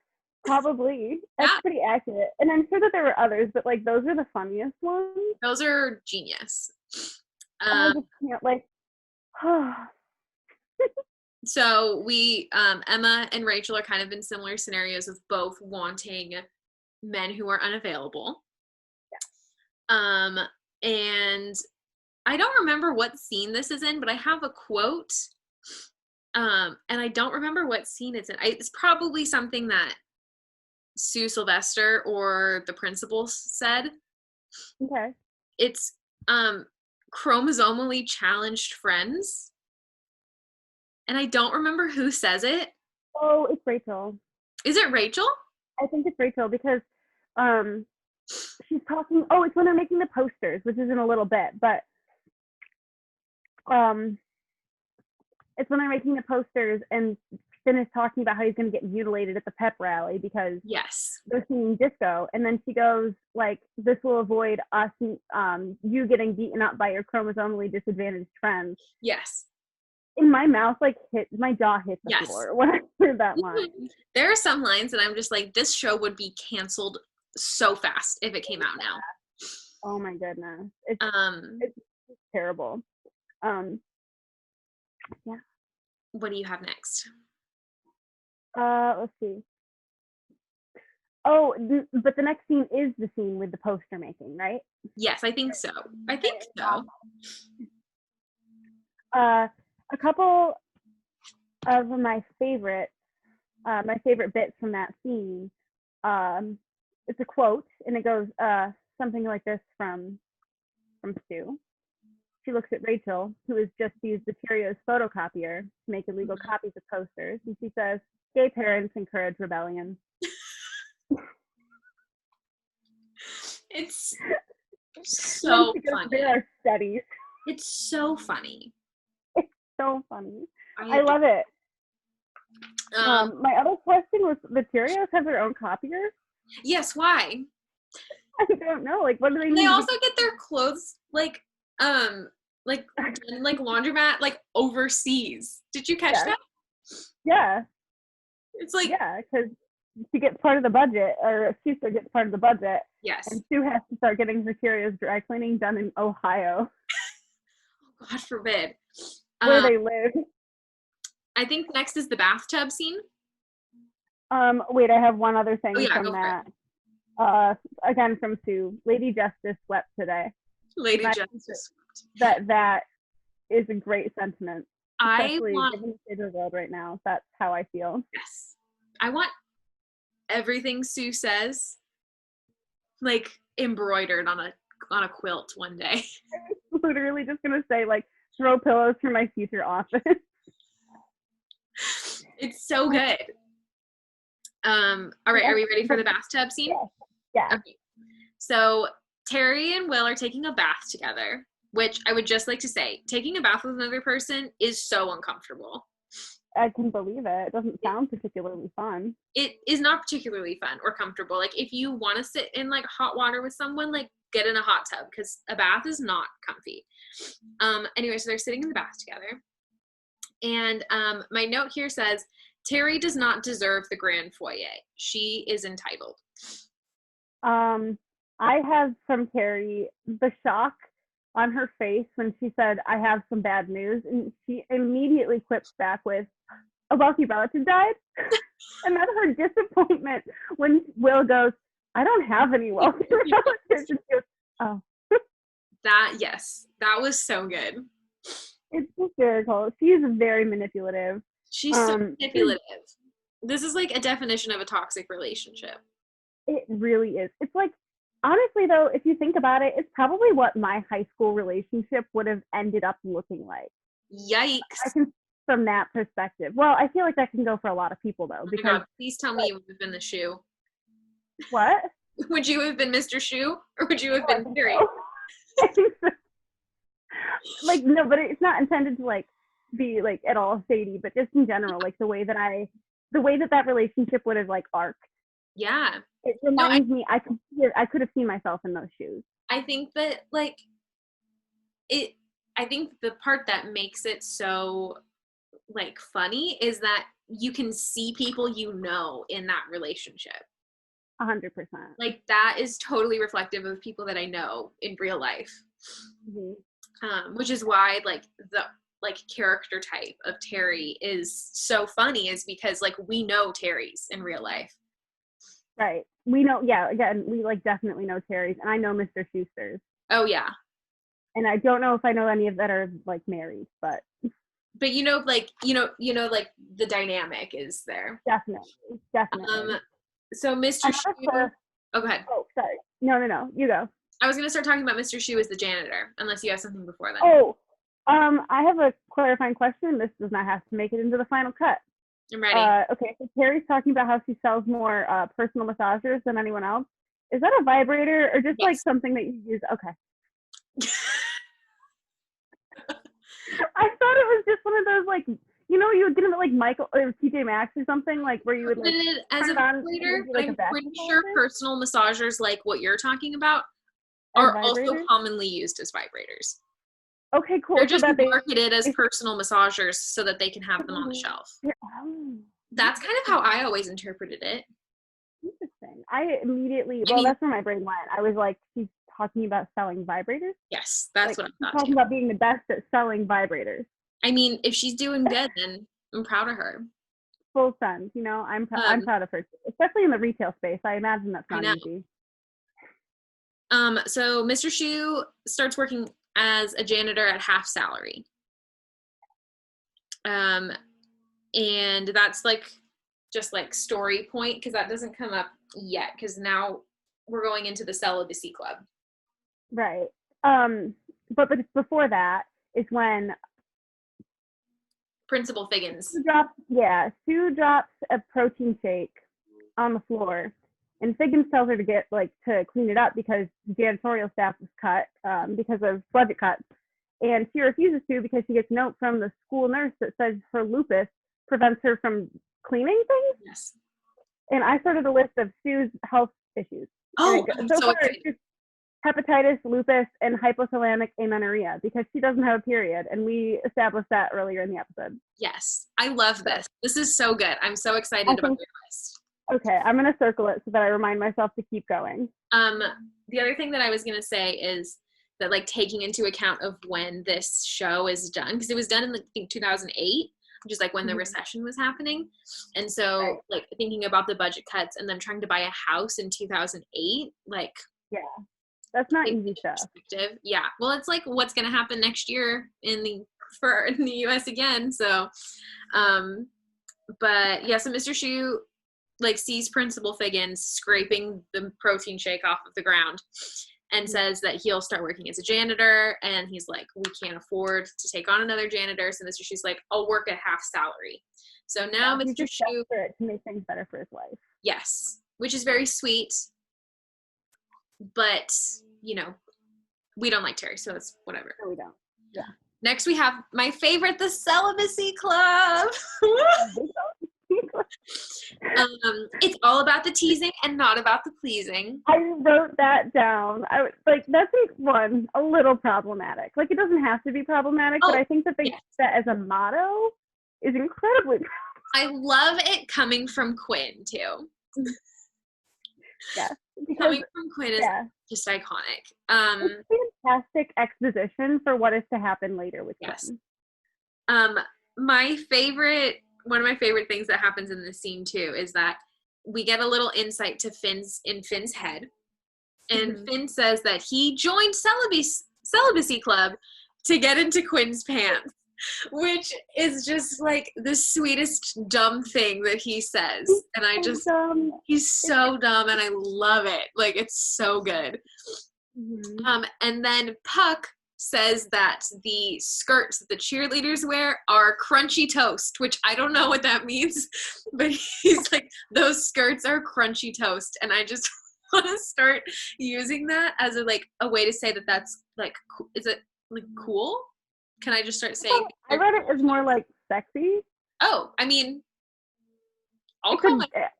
[SPEAKER 2] probably. That's pretty accurate. And I'm sure that there were others, but, like, those are the funniest ones.
[SPEAKER 1] Those are genius.
[SPEAKER 2] I just can't, like,
[SPEAKER 1] So we, Emma and Rachel are kind of in similar scenarios of both wanting men who are unavailable.
[SPEAKER 2] Yeah.
[SPEAKER 1] And I don't remember what scene this is in, but I have a quote. And I don't remember what scene it's in. It's probably something that Sue Sylvester or the principal said.
[SPEAKER 2] Okay.
[SPEAKER 1] It's chromosomally challenged friends. And I don't remember who says it.
[SPEAKER 2] Oh, it's Rachel.
[SPEAKER 1] Is it Rachel?
[SPEAKER 2] I think it's Rachel because um she's talking. Oh, it's when they're making the posters, which is in a little bit, but um it's when they're making the posters and Finn is talking about how he's going to get mutilated at the pep rally because
[SPEAKER 1] Yes.
[SPEAKER 2] they're singing disco, and then she goes like, "This will avoid us, you getting beaten up by your chromosomally disadvantaged friends."
[SPEAKER 1] Yes.
[SPEAKER 2] In my mouth, like my jaw hit the
[SPEAKER 1] Yes.
[SPEAKER 2] floor when I heard that line.
[SPEAKER 1] There are some lines that I'm just like, this show would be canceled so fast if it came out now.
[SPEAKER 2] Oh my goodness, it's terrible. Yeah.
[SPEAKER 1] What do you have next?
[SPEAKER 2] Let's see. Oh, but the next scene is the scene with the poster making, right?
[SPEAKER 1] Yes, I think so. I think so.
[SPEAKER 2] A couple of my favorite bits from that scene. It's a quote, and it goes something like this from Sue. She looks at Rachel, who has just used the Cheerios photocopier to make illegal copies of posters, and she says, "Gay parents encourage rebellion."
[SPEAKER 1] It's so funny.
[SPEAKER 2] There are studies.
[SPEAKER 1] It's so funny.
[SPEAKER 2] It's so funny. I love it. My other question was, the Cheerios have their own copiers?
[SPEAKER 1] Yes, why?
[SPEAKER 2] I don't know. Like, what do they need?
[SPEAKER 1] They also get their clothes like laundromat like overseas. Did you catch that?
[SPEAKER 2] Yeah.
[SPEAKER 1] It's like,
[SPEAKER 2] yeah, because she gets part of the budget, or Schuster gets part of the budget.
[SPEAKER 1] Yes.
[SPEAKER 2] And Sue has to start getting her Cheerios dry cleaning done in Ohio.
[SPEAKER 1] God forbid.
[SPEAKER 2] Where they live.
[SPEAKER 1] I think next is the bathtub scene.
[SPEAKER 2] Wait, I have one other thing
[SPEAKER 1] go
[SPEAKER 2] from that. Again from Sue. Lady Justice wept today.
[SPEAKER 1] Lady Justice
[SPEAKER 2] wept. That is a great sentiment.
[SPEAKER 1] Especially
[SPEAKER 2] given the state of the world right now, that's how I feel.
[SPEAKER 1] Yes. I want everything Sue says like embroidered on a quilt one day.
[SPEAKER 2] I'm literally just gonna say like, throw pillows for my future office.
[SPEAKER 1] It's so good. All right, are we ready for the bathtub scene?
[SPEAKER 2] Yeah.
[SPEAKER 1] Okay. So Terry and Will are taking a bath together, which I would just like to say, taking a bath with another person is so uncomfortable.
[SPEAKER 2] I can believe it. It doesn't sound particularly fun.
[SPEAKER 1] It is not particularly fun or comfortable. Like, if you want to sit in like hot water with someone, like get in a hot tub, because a bath is not comfy. Anyway, so they're sitting in the bath together. And my note here says, Terry does not deserve the grand foyer. She is entitled.
[SPEAKER 2] I have from Terry the shock on her face when she said, "I have some bad news," and she immediately quips back with, "A wealthy relative died." And then her disappointment when Will goes, "I don't have any wealthy relatives," and she goes, "Oh."
[SPEAKER 1] That was so good.
[SPEAKER 2] It's hysterical. She is very manipulative.
[SPEAKER 1] She's so manipulative. This is like a definition of a toxic relationship.
[SPEAKER 2] It really is. It's like, honestly though, if you think about it, it's probably what my high school relationship would have ended up looking like.
[SPEAKER 1] Yikes.
[SPEAKER 2] I can, from that perspective. Well, I feel like that can go for a lot of people though.
[SPEAKER 1] Because, oh my God, please tell me you would have been the shoe.
[SPEAKER 2] What?
[SPEAKER 1] Would you have been Mr. Shoe, or would you have been Terry?
[SPEAKER 2] I think so. Like, no, but it's not intended to like be like at all shady, but just in general, like the way that relationship would have like arced.
[SPEAKER 1] Yeah.
[SPEAKER 2] It reminds me, I could have seen myself in those shoes.
[SPEAKER 1] I think that like I think the part that makes it so like funny is that you can see people you know in that relationship.
[SPEAKER 2] 100%.
[SPEAKER 1] Like, that is totally reflective of people that I know in real life.
[SPEAKER 2] Mm-hmm.
[SPEAKER 1] Which is why like the like character type of Terry is so funny, is because like we know Terry's in real life.
[SPEAKER 2] Right. We know, yeah, again, we like definitely know Terry's, and I know Mr. Schuster's.
[SPEAKER 1] Oh yeah.
[SPEAKER 2] And I don't know if I know any of that are like married, but
[SPEAKER 1] like like the dynamic is there.
[SPEAKER 2] definitely.
[SPEAKER 1] So Mr.
[SPEAKER 2] Another
[SPEAKER 1] Shu. Oh, go ahead.
[SPEAKER 2] Oh, sorry. No. You go.
[SPEAKER 1] I was gonna start talking about Mr. Shu as the janitor, unless you have something before then.
[SPEAKER 2] Oh, I have a clarifying question. This does not have to make it into the final cut.
[SPEAKER 1] I'm ready.
[SPEAKER 2] Okay, so Carrie's talking about how she sells more personal massagers than anyone else. Is that a vibrator or just like something that you use? Okay. I thought it was just one of those like, you would get them at like Michael or TJ Maxx or something, like where you would like
[SPEAKER 1] as a vibrator.
[SPEAKER 2] like,
[SPEAKER 1] I'm pretty sure personal massagers like what you're talking about are also commonly used as vibrators.
[SPEAKER 2] Okay, cool.
[SPEAKER 1] They're just marketed as personal massagers so that they can have them on the shelf. That's kind of how I always interpreted it.
[SPEAKER 2] Interesting. I immediately, that's where my brain went. I was like, she's talking about selling vibrators?
[SPEAKER 1] Yes, that's what I thought.
[SPEAKER 2] Talking about being the best at selling vibrators.
[SPEAKER 1] I mean, if she's doing good, then I'm proud of her.
[SPEAKER 2] Full send, I'm proud of her, especially in the retail space. I imagine that's not easy.
[SPEAKER 1] So Mr. Shu starts working as a janitor at half salary. And that's like just like story point, because that doesn't come up yet, because now we're going into the celibacy club.
[SPEAKER 2] Right. But before that is when
[SPEAKER 1] Principal Figgins.
[SPEAKER 2] Sue drops a protein shake on the floor, and Figgins tells her to clean it up because janitorial staff was cut because of budget cuts, and she refuses to because she gets a note from the school nurse that says her lupus prevents her from cleaning things.
[SPEAKER 1] Yes.
[SPEAKER 2] And I started a list of Sue's health issues.
[SPEAKER 1] Oh,
[SPEAKER 2] so far it's hepatitis, lupus, and hypothalamic amenorrhea because she doesn't have a period, and we established that earlier in the episode.
[SPEAKER 1] Yes, I love this. This is so good. I'm so excited about your list.
[SPEAKER 2] Okay, I'm going to circle it so that I remind myself to keep going.
[SPEAKER 1] The other thing that I was going to say is that, like, taking into account of when this show is done, because it was done in, I think, 2008, which is, like, when the recession was happening. And so, like, thinking about the budget cuts and then trying to buy a house in 2008, like...
[SPEAKER 2] Yeah, that's not easy stuff.
[SPEAKER 1] Yeah, well, it's, like, what's going to happen next year in the U.S. again, so... But, yeah, so Mr. Shu... like sees Principal Figgins scraping the protein shake off of the ground and says that he'll start working as a janitor, and he's like, we can't afford to take on another janitor, so Mr. Shu's like, I'll work at half salary. So now Mr. Shu
[SPEAKER 2] to make things better for his wife.
[SPEAKER 1] Yes, which is very sweet, but we don't like Terry, so it's whatever.
[SPEAKER 2] No, we don't. Yeah.
[SPEAKER 1] Next we have my favorite, the Celibacy Club. It's all about the teasing and not about the pleasing.
[SPEAKER 2] I wrote that down. I like that's a little problematic. Like, it doesn't have to be problematic, but I think that they use that as a motto is incredibly.
[SPEAKER 1] I love it coming from Quinn too.
[SPEAKER 2] Yeah,
[SPEAKER 1] coming from Quinn is just iconic.
[SPEAKER 2] It's fantastic exposition for what is to happen later with Quinn.
[SPEAKER 1] One of my favorite things that happens in this scene too is that we get a little insight to Finn's head. And Finn says that he joined Celibacy Club to get into Quinn's pants, which is just like the sweetest dumb thing that he says. And he's so dumb and I love it. Like, it's so good. And then Puck says that the skirts that the cheerleaders wear are crunchy toast, which I don't know what that means, but he's like, those skirts are crunchy toast, and I just want to start using that as a way to say that that's like, is it like cool? Can I just start saying?
[SPEAKER 2] I read it as more like sexy.
[SPEAKER 1] Oh, I mean,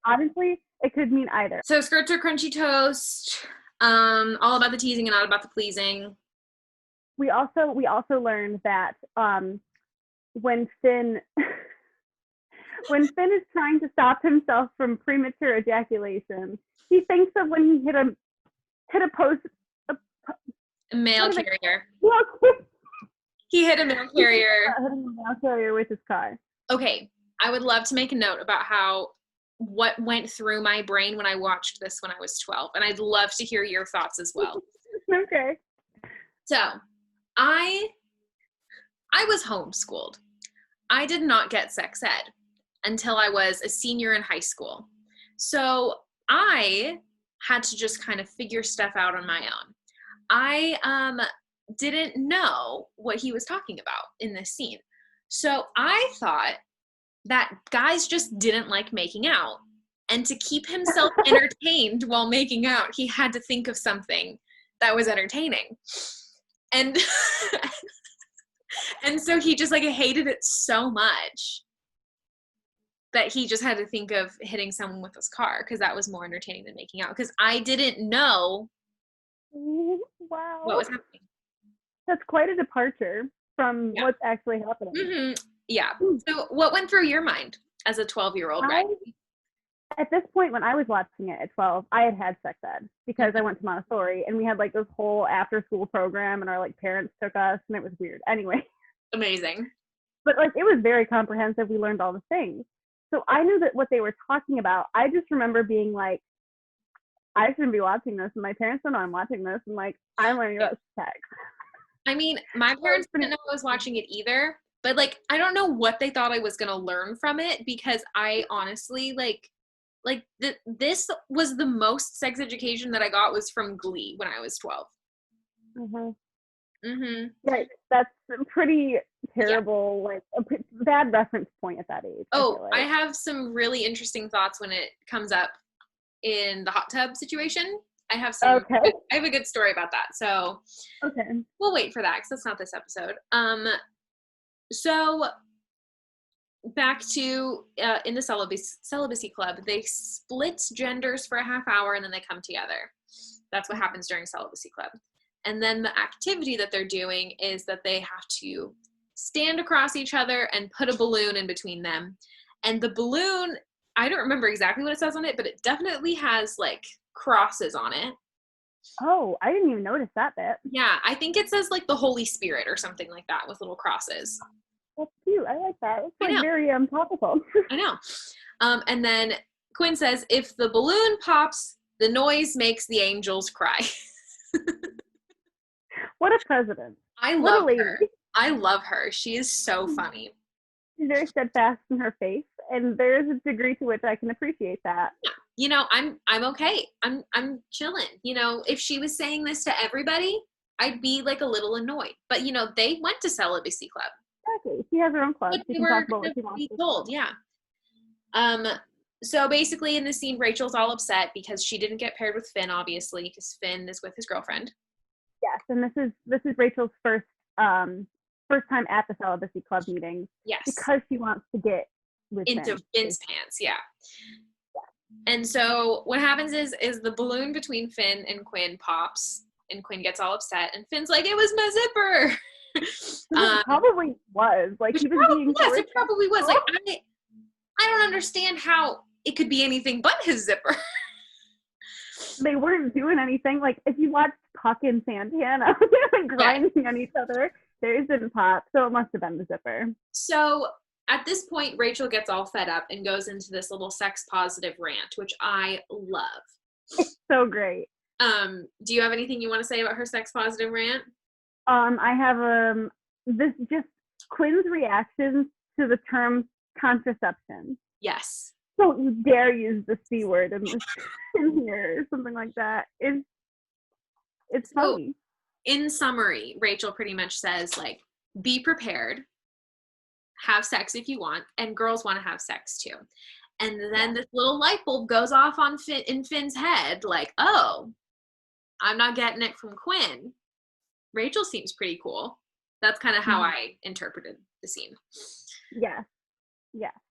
[SPEAKER 2] honestly, it could mean either.
[SPEAKER 1] So skirts are crunchy toast. All about the teasing and not about the pleasing.
[SPEAKER 2] We also learned that when Finn is trying to stop himself from premature ejaculation, he thinks of when he hit a
[SPEAKER 1] mail carrier. He hit a mail carrier
[SPEAKER 2] with his car.
[SPEAKER 1] Okay, I would love to make a note about what went through my brain when I watched this when I was 12, and I'd love to hear your thoughts as well.
[SPEAKER 2] Okay.
[SPEAKER 1] So, I was homeschooled. I did not get sex ed until I was a senior in high school. So I had to just kind of figure stuff out on my own. I didn't know what he was talking about in this scene. So I thought that guys just didn't like making out. And to keep himself entertained while making out, he had to think of something that was entertaining. And and so he just like hated it so much that he just had to think of hitting someone with his car because that was more entertaining than making out. Because I didn't know
[SPEAKER 2] Wow.
[SPEAKER 1] what was happening.
[SPEAKER 2] That's quite a departure from what's actually happening.
[SPEAKER 1] Mm-hmm. Yeah. So what went through your mind as a 12-year-old, right?
[SPEAKER 2] At this point, when I was watching it at 12, I had sex ed because I went to Montessori and we had like this whole after school program and our like parents took us and it was weird. Anyway.
[SPEAKER 1] Amazing.
[SPEAKER 2] But like it was very comprehensive. We learned all the things. So I knew that what they were talking about. I just remember being like, I shouldn't be watching this and my parents don't know I'm watching this and like I'm learning about sex.
[SPEAKER 1] I mean, my parents didn't know I was watching it either, but like I don't know what they thought I was gonna learn from it because I honestly this was the most sex education that I got was from Glee when I was 12.
[SPEAKER 2] Right, that's pretty terrible, like a bad reference point at that age.
[SPEAKER 1] I have some really interesting thoughts when it comes up in the hot tub situation. I have a good story about that. So we'll wait for that because that's not this episode. So back to in the celibacy club, they split genders for a half hour and then they come together. That's what happens during celibacy club. And then the activity that they're doing is that they have to stand across each other and put a balloon in between them. And the balloon, I don't remember exactly what it says on it, but it definitely has like crosses on it.
[SPEAKER 2] Oh, I didn't even notice that bit.
[SPEAKER 1] Yeah, I think it says like the Holy Spirit or something like that with little crosses.
[SPEAKER 2] That's cute. I like that. It's like very topical.
[SPEAKER 1] I know. And then Quinn says, if the balloon pops, the noise makes the angels cry.
[SPEAKER 2] What a president.
[SPEAKER 1] I love her. I love her. She is so funny.
[SPEAKER 2] She's very steadfast in her faith, and there's a degree to which I can appreciate that.
[SPEAKER 1] Yeah. You know, I'm okay. I'm chilling. You know, if she was saying this to everybody, I'd be like a little annoyed. But you know, they went to celibacy club.
[SPEAKER 2] Exactly. She has her own club.
[SPEAKER 1] She can talk about what she wants to told, yeah. So basically in the scene, Rachel's all upset because she didn't get paired with Finn, obviously, because Finn is with his girlfriend.
[SPEAKER 2] Yes, and this is Rachel's first time at the celibacy club meeting.
[SPEAKER 1] Yes.
[SPEAKER 2] Because she wants to get with
[SPEAKER 1] into Finn's pants, yeah. And so what happens is the balloon between Finn and Quinn pops, and Quinn gets all upset, and Finn's like, "It was my zipper."
[SPEAKER 2] It probably was like he was being.
[SPEAKER 1] Yes, it probably was. Like I don't understand how it could be anything but his zipper.
[SPEAKER 2] They weren't doing anything. Like if you watched Puck and Santana, they were grinding on each other. Theirs didn't pop, so it must have been the zipper.
[SPEAKER 1] So at this point, Rachel gets all fed up and goes into this little sex positive rant, which I love.
[SPEAKER 2] It's so great.
[SPEAKER 1] Do you have anything you want to say about her sex positive rant?
[SPEAKER 2] I have this just Quinn's reaction to the term contraception.
[SPEAKER 1] Yes.
[SPEAKER 2] Don't you dare use the C word in here or something like that. It's funny.
[SPEAKER 1] In summary, Rachel pretty much says like, be prepared, have sex if you want, and girls want to have sex too. And then this little light bulb goes off in Finn's head, like, oh, I'm not getting it from Quinn. Rachel seems pretty cool. That's kind of how I interpreted the scene.
[SPEAKER 2] Yes,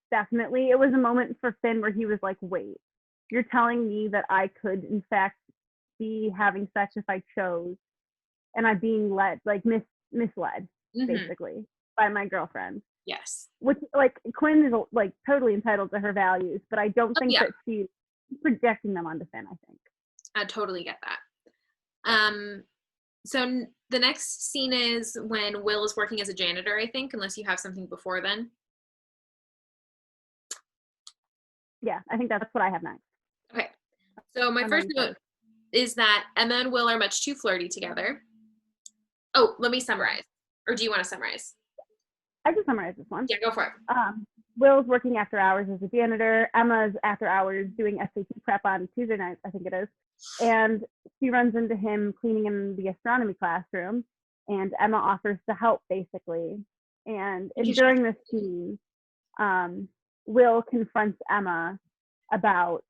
[SPEAKER 2] definitely. It was a moment for Finn where he was like, wait, you're telling me that I could, in fact, be having sex if I chose, and I'm being led, like misled, basically, by my girlfriend.
[SPEAKER 1] Yes.
[SPEAKER 2] Which, like, Quinn is, like, totally entitled to her values, but I don't think that she's projecting them onto Finn, I think.
[SPEAKER 1] I totally get that. So the next scene is when Will is working as a janitor, I think, unless you have something before then.
[SPEAKER 2] Yeah, I think that's what I have next.
[SPEAKER 1] Okay. So my first note is that Emma and Will are much too flirty together. Oh, let me summarize. Or do you want to summarize?
[SPEAKER 2] I can summarize this one.
[SPEAKER 1] Yeah, go for it.
[SPEAKER 2] Will's working after hours as a janitor. Emma's after hours doing SAT prep on Tuesday nights, I think it is. And she runs into him cleaning in the astronomy classroom. And Emma offers to help, basically. And during this scene, Will confronts Emma about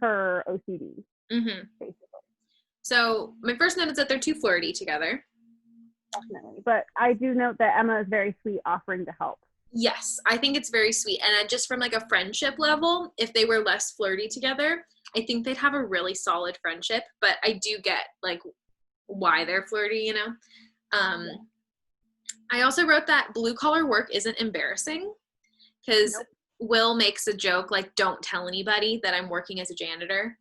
[SPEAKER 2] her OCD, basically.
[SPEAKER 1] So my first note is that they're too flirty together.
[SPEAKER 2] Definitely. But I do note that Emma is very sweet, offering to help.
[SPEAKER 1] Yes, I think it's very sweet. And just from like a friendship level, if they were less flirty together, I think they'd have a really solid friendship. But I do get like why they're flirty, you know? I also wrote that blue collar work isn't embarrassing because Will makes a joke like, don't tell anybody that I'm working as a janitor.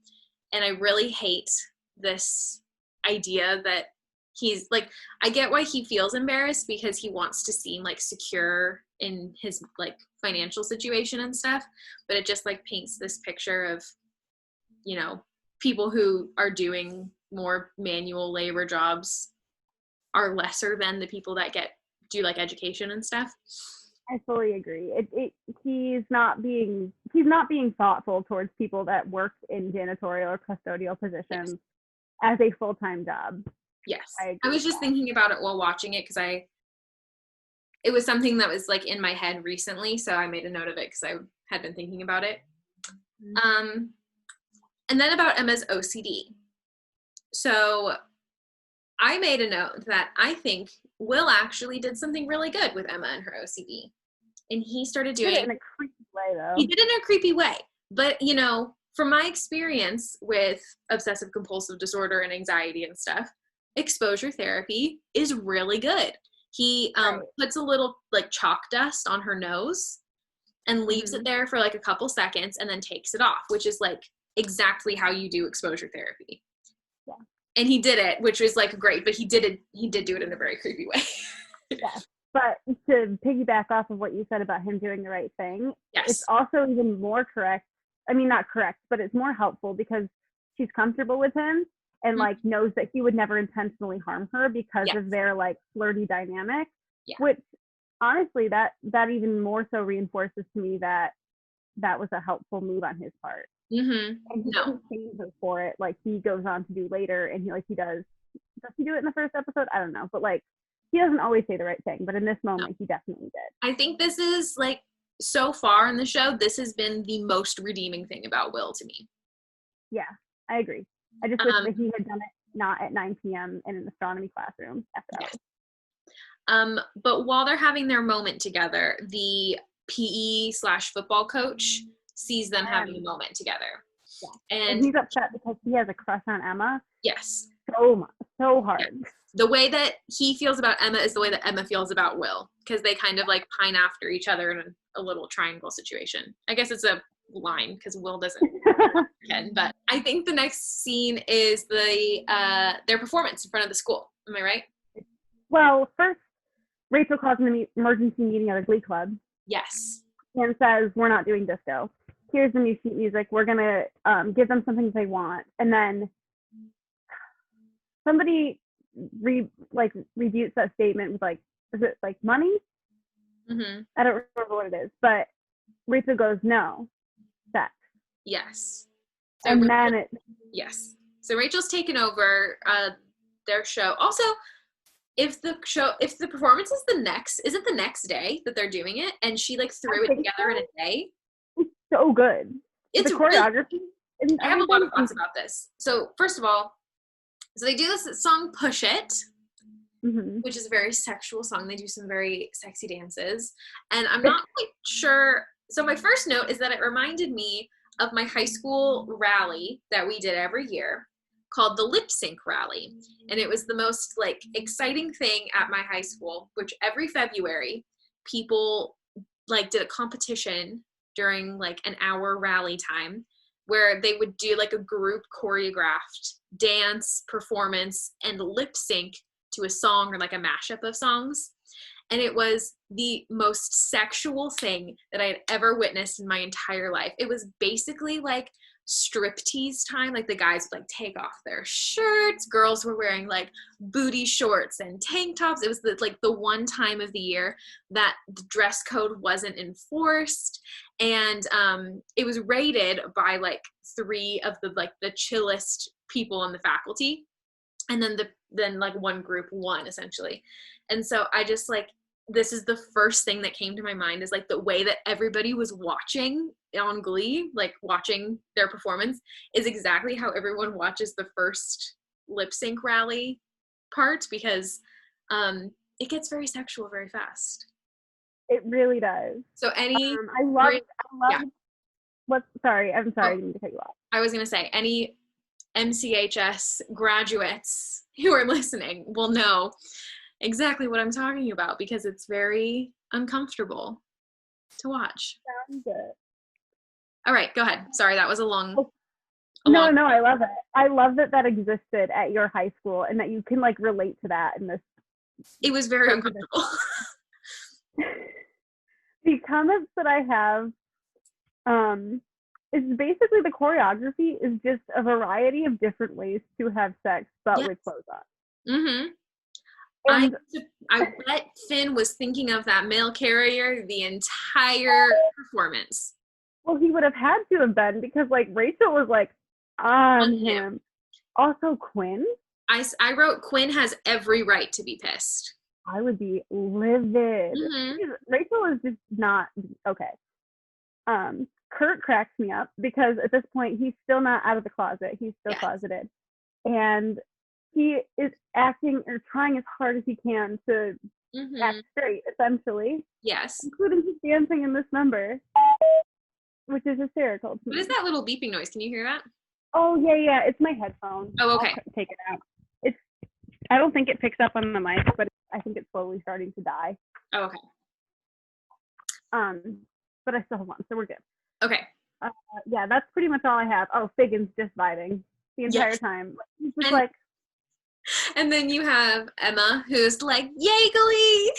[SPEAKER 1] And I really hate this idea that he's like, I get why he feels embarrassed because he wants to seem like secure in his like financial situation and stuff, but it just like paints this picture of, you know, people who are doing more manual labor jobs are lesser than the people that do like education and stuff.
[SPEAKER 2] I fully agree. He's not being thoughtful towards people that work in janitorial or custodial positions as a full-time job.
[SPEAKER 1] Yes. I was just thinking about it while watching it because it was something that was like in my head recently, so I made a note of it because I had been thinking about it. And then about Emma's OCD. So I made a note that I think Will actually did something really good with Emma and her OCD. And he started doing
[SPEAKER 2] it in a creepy way, though.
[SPEAKER 1] He did it in a creepy way. But, you know, from my experience with obsessive compulsive disorder and anxiety and stuff, exposure therapy is really good. He puts a little like chalk dust on her nose and leaves it there for like a couple seconds and then takes it off, which is like exactly how you do exposure therapy.
[SPEAKER 2] Yeah.
[SPEAKER 1] And he did it, which was like great, but he did do it in a very creepy way.
[SPEAKER 2] Yeah. But to piggyback off of what you said about him doing the right thing, it's also even more correct. I mean, not correct, but it's more helpful because she's comfortable with him and like knows that he would never intentionally harm her because of their like flirty dynamic, which honestly, that even more so reinforces to me that was a helpful move on his part. And he doesn't shame her for it like he goes on to do later, and he does he do it in the first episode? I don't know, but like he doesn't always say the right thing, but in this moment he definitely did.
[SPEAKER 1] I think this is like so far in the show, this has been the most redeeming thing about Will to me.
[SPEAKER 2] Yeah, I agree. I just wish that he had done it not at 9 p.m. in an astronomy classroom after hours.
[SPEAKER 1] But while they're having their moment together, the PE/football coach sees them having a moment together.
[SPEAKER 2] Yeah. And he's upset because he has a crush on Emma.
[SPEAKER 1] Yes.
[SPEAKER 2] So hard.
[SPEAKER 1] Yeah. The way that he feels about Emma is the way that Emma feels about Will, because they kind of like pine after each other in a little triangle situation. I guess it's a line because Will doesn't can, but I think the next scene is their performance in front of the school. Am I right?
[SPEAKER 2] Well, first Rachel calls an emergency meeting at a Glee club.
[SPEAKER 1] Yes.
[SPEAKER 2] And says, we're not doing disco. Here's the new sheet music. We're going to give them something they want. And then somebody rebutes that statement with like, is it like money? I don't remember what it is. But Rachel goes, no, sex.
[SPEAKER 1] Yes.
[SPEAKER 2] So and then
[SPEAKER 1] yes. So Rachel's taken over their show. Also, if the performance is is it the next day that they're doing it, and she like threw it together in a day?
[SPEAKER 2] It's so good.
[SPEAKER 1] It's
[SPEAKER 2] the choreography.
[SPEAKER 1] I have a lot of thoughts about this. So first of all, so they do this song "Push It," which is a very sexual song. They do some very sexy dances, and I'm not quite sure. So my first note is that it reminded me of my high school rally that we did every year, called the Lip Sync Rally. And it was the most like exciting thing at my high school, which every February people like did a competition during like an hour rally time where they would do like a group choreographed dance performance and lip sync to a song or like a mashup of songs. And it was the most sexual thing that I had ever witnessed in my entire life. It was basically like striptease time. Like the guys would like take off their shirts. Girls were wearing like booty shorts and tank tops. It was like the one time of the year that the dress code wasn't enforced. And it was rated by like 3 of the chillest people on the faculty. And then like one group won essentially. And so I just like, this is the first thing that came to my mind is like the way that everybody was watching on Glee, like watching their performance, is exactly how everyone watches the first lip sync rally part, because it gets very sexual very fast.
[SPEAKER 2] It really does.
[SPEAKER 1] So
[SPEAKER 2] I love
[SPEAKER 1] yeah.
[SPEAKER 2] sorry, I didn't mean to cut you off.
[SPEAKER 1] I was gonna say, any MCHS graduates who are listening will know exactly what I'm talking about, because it's very uncomfortable to watch.
[SPEAKER 2] Sounds good.
[SPEAKER 1] All right, go ahead. Sorry, that was a long.
[SPEAKER 2] No, I love it. I love that existed at your high school and that you can like relate to that in this.
[SPEAKER 1] It was very uncomfortable.
[SPEAKER 2] The comments that I have is basically the choreography is just a variety of different ways to have sex, but with clothes on.
[SPEAKER 1] Mm-hmm. And I bet Finn was thinking of that male carrier the entire performance.
[SPEAKER 2] Well, he would have had to have been, because like Rachel was like on him. Also Quinn.
[SPEAKER 1] I wrote Quinn has every right to be pissed.
[SPEAKER 2] I would be livid.
[SPEAKER 1] Mm-hmm.
[SPEAKER 2] Rachel is just not okay. Kurt cracks me up because at this point he's still not out of the closet. He's still closeted. And he is acting or trying as hard as he can to act straight, essentially.
[SPEAKER 1] Yes.
[SPEAKER 2] Including his dancing in this number, which is hysterical to me.
[SPEAKER 1] What is that little beeping noise? Can you hear that?
[SPEAKER 2] Oh, yeah. It's my headphone.
[SPEAKER 1] Oh, okay.
[SPEAKER 2] I'll take it out. I don't think it picks up on the mic, but I think it's slowly starting to die.
[SPEAKER 1] Oh, okay.
[SPEAKER 2] But I still have one, so we're good.
[SPEAKER 1] Okay.
[SPEAKER 2] Yeah, that's pretty much all I have. Oh, Figgins just vibing the entire time. He's just like.
[SPEAKER 1] And then you have Emma, who's like, "Yay, Glee!"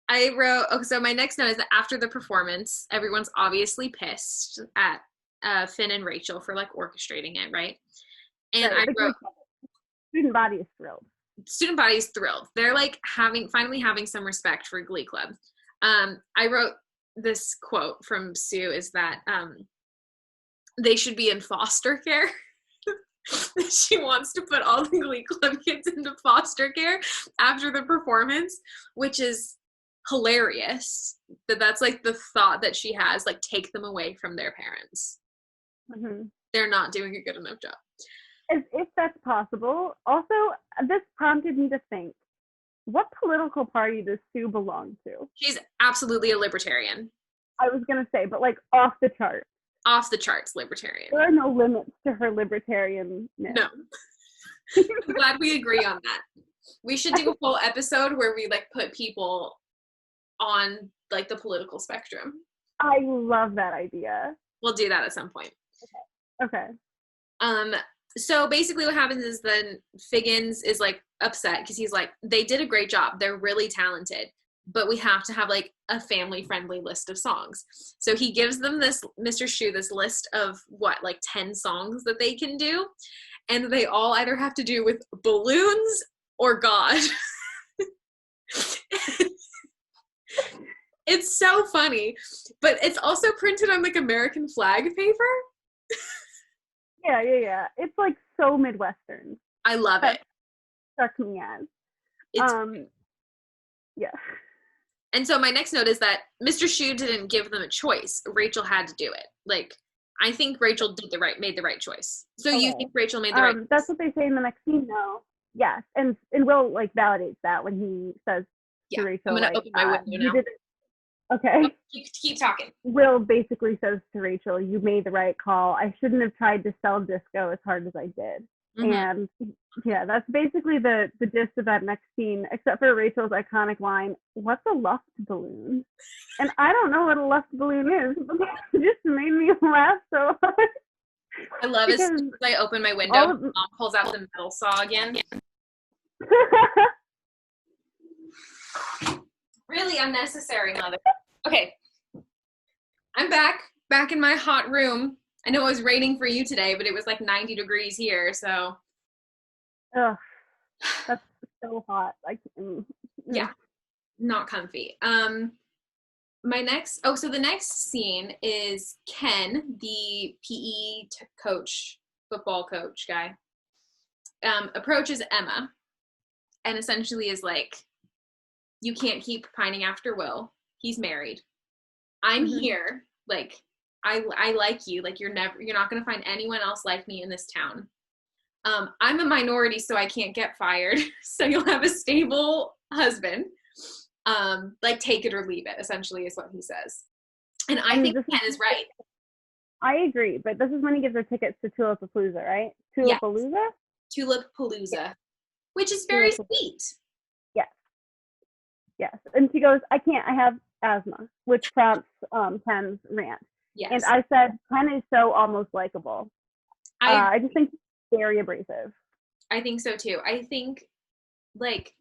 [SPEAKER 1] I wrote. Okay, so my next note is that after the performance, everyone's obviously pissed at Finn and Rachel for like orchestrating it, right? And I wrote,
[SPEAKER 2] student body is thrilled.
[SPEAKER 1] Student body is thrilled. They're like finally having some respect for Glee Club. I wrote this quote from Sue is that they should be in foster care. She wants to put all the Glee Club kids into foster care after the performance, which is hilarious. That's like the thought that she has, like take them away from their parents. Mm-hmm. They're not doing a good enough job.
[SPEAKER 2] As if that's possible. Also, this prompted me to think, what political party does Sue belong to? She's
[SPEAKER 1] absolutely a libertarian.
[SPEAKER 2] I was going to say, but like off the charts.
[SPEAKER 1] Off the charts libertarian.
[SPEAKER 2] There are no limits to her libertarianness.
[SPEAKER 1] No. I'm glad we agree on that. We should do a whole episode where we like put people on like the political spectrum.
[SPEAKER 2] I love that idea.
[SPEAKER 1] We'll do that at some point.
[SPEAKER 2] Okay.
[SPEAKER 1] So basically what happens is then Figgins is like upset because he's like, they did a great job. They're really talented, but we have to have like a family friendly list of songs. So he gives them this, Mr. Shu, this list of like 10 songs that they can do. And they all either have to do with balloons or God. It's so funny, but it's also printed on like American flag paper.
[SPEAKER 2] Yeah. It's like so Midwestern.
[SPEAKER 1] I love it.
[SPEAKER 2] Struck me as. Yeah.
[SPEAKER 1] And so my next note is that Mr. Shu didn't give them a choice. Rachel had to do it. Like, I think Rachel made the right choice. So you think Rachel made the right choice?
[SPEAKER 2] That's what they say in the next scene, though. Yes, and Will like validates that when he says to Rachel,
[SPEAKER 1] I'm gonna open my window now.
[SPEAKER 2] Okay.
[SPEAKER 1] Keep talking.
[SPEAKER 2] Will basically says to Rachel, "You made the right call. I shouldn't have tried to sell disco as hard as I did." Mm-hmm. And yeah, that's basically the gist of that next scene, except for Rachel's iconic line, "What's a luft balloon?" And I don't know what a luft balloon is, but it just made me laugh so hard.
[SPEAKER 1] I love it. As soon as I open my window, Mom pulls out the metal saw again. Really unnecessary, Mother. Okay. I'm back in my hot room. I know it was raining for you today, but it was like 90 degrees here, so
[SPEAKER 2] Ugh, that's so hot. Like,
[SPEAKER 1] yeah, not comfy. So the next scene is Ken, the coach, football coach guy, approaches Emma and essentially is like, you can't keep pining after Will. He's married. I'm
[SPEAKER 2] mm-hmm.
[SPEAKER 1] here. Like, I like you. Like, you're not gonna find anyone else like me in this town. I'm a minority, so I can't get fired. So you'll have a stable husband. Like, take it or leave it, essentially, is what he says. And I think Ken is right.
[SPEAKER 2] I agree, but this is when he gives her tickets to Tulipapalooza, right? Tulipalooza?
[SPEAKER 1] Tulipalooza, yeah. Which is very sweet.
[SPEAKER 2] Yes. Yes. And she goes, I can't, I have asthma, which prompts Ken's rant. Yes. And I said, Ken is so almost likable. I just think he's very abrasive.
[SPEAKER 1] I think so too. I think, like,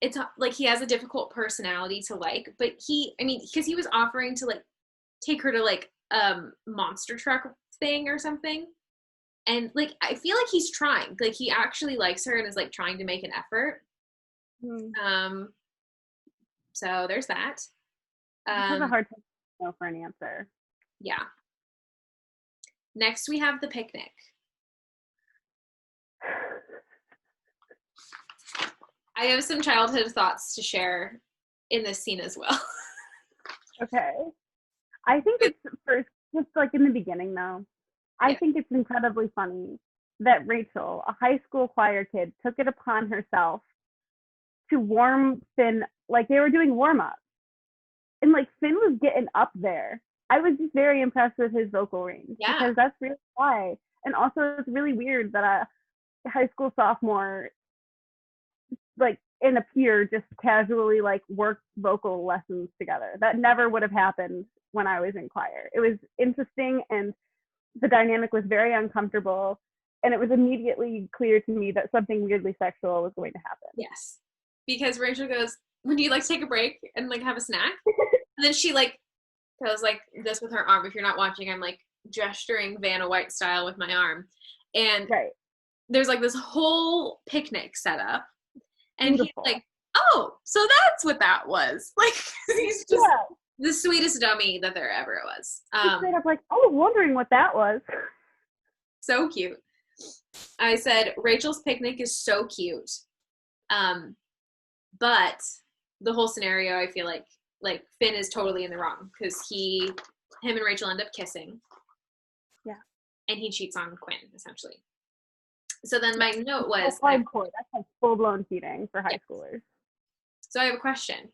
[SPEAKER 1] it's like he has a difficult personality to like, but because he was offering to like take her to like monster truck thing or something, and like I feel like he's trying, like he actually likes her and is like trying to make an effort. So there's that.
[SPEAKER 2] It's a hard time to know for an answer.
[SPEAKER 1] Yeah. Next we have the picnic. I have some childhood thoughts to share in this scene as well.
[SPEAKER 2] Okay. I think it's first, just like in the beginning though, I think it's incredibly funny that Rachel, a high school choir kid, took it upon herself to warm Finn, like they were doing warm-ups. And like Finn was getting up there. I was just very impressed with his vocal range because that's really high. And also it's really weird that a high school sophomore like in a peer just casually like worked vocal lessons together. That never would have happened when I was in choir. It was interesting and the dynamic was very uncomfortable, and it was immediately clear to me that something weirdly sexual was going to happen.
[SPEAKER 1] Yes. Because Rachel goes, would you like to take a break and like have a snack? And then she like goes like this with her arm. If you're not watching, I'm like gesturing Vanna White style with my arm. And there's like this whole picnic set up. And Beautiful. He's like, oh, so that's what that was. Like, he's just the sweetest dummy that there ever was.
[SPEAKER 2] Straight up like, I was wondering what that was.
[SPEAKER 1] So cute. I said, Rachel's picnic is so cute. But the whole scenario, I feel like Finn is totally in the wrong because him and Rachel end up kissing. Yeah. And he cheats on Quinn, essentially. So then my note was
[SPEAKER 2] that's hardcore. That's like full-blown cheating for high schoolers.
[SPEAKER 1] So I have a question.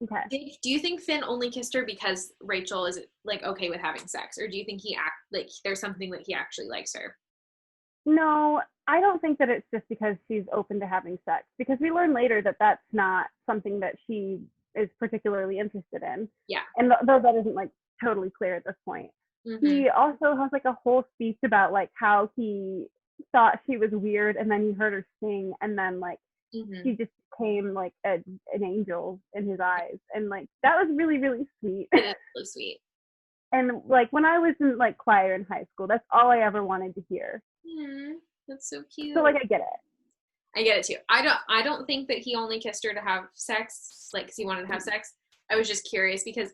[SPEAKER 2] Okay.
[SPEAKER 1] Do you think Finn only kissed her because Rachel is like okay with having sex, or do you think there's something that he actually likes her?
[SPEAKER 2] No, I don't think that it's just because she's open to having sex, because we learn later that that's not something that she is particularly interested in.
[SPEAKER 1] Yeah.
[SPEAKER 2] And though that isn't like totally clear at this point. Mm-hmm. He also has like a whole speech about like how he thought she was weird and then he heard her sing and then like she just became like an angel in his eyes, and like that was really, really sweet.
[SPEAKER 1] It is really sweet.
[SPEAKER 2] And like when I was in like choir in high school, that's all I ever wanted to hear.
[SPEAKER 1] That's so cute.
[SPEAKER 2] So like I get
[SPEAKER 1] it too. I don't think that he only kissed her to have sex, like because he wanted to have sex. I was just curious because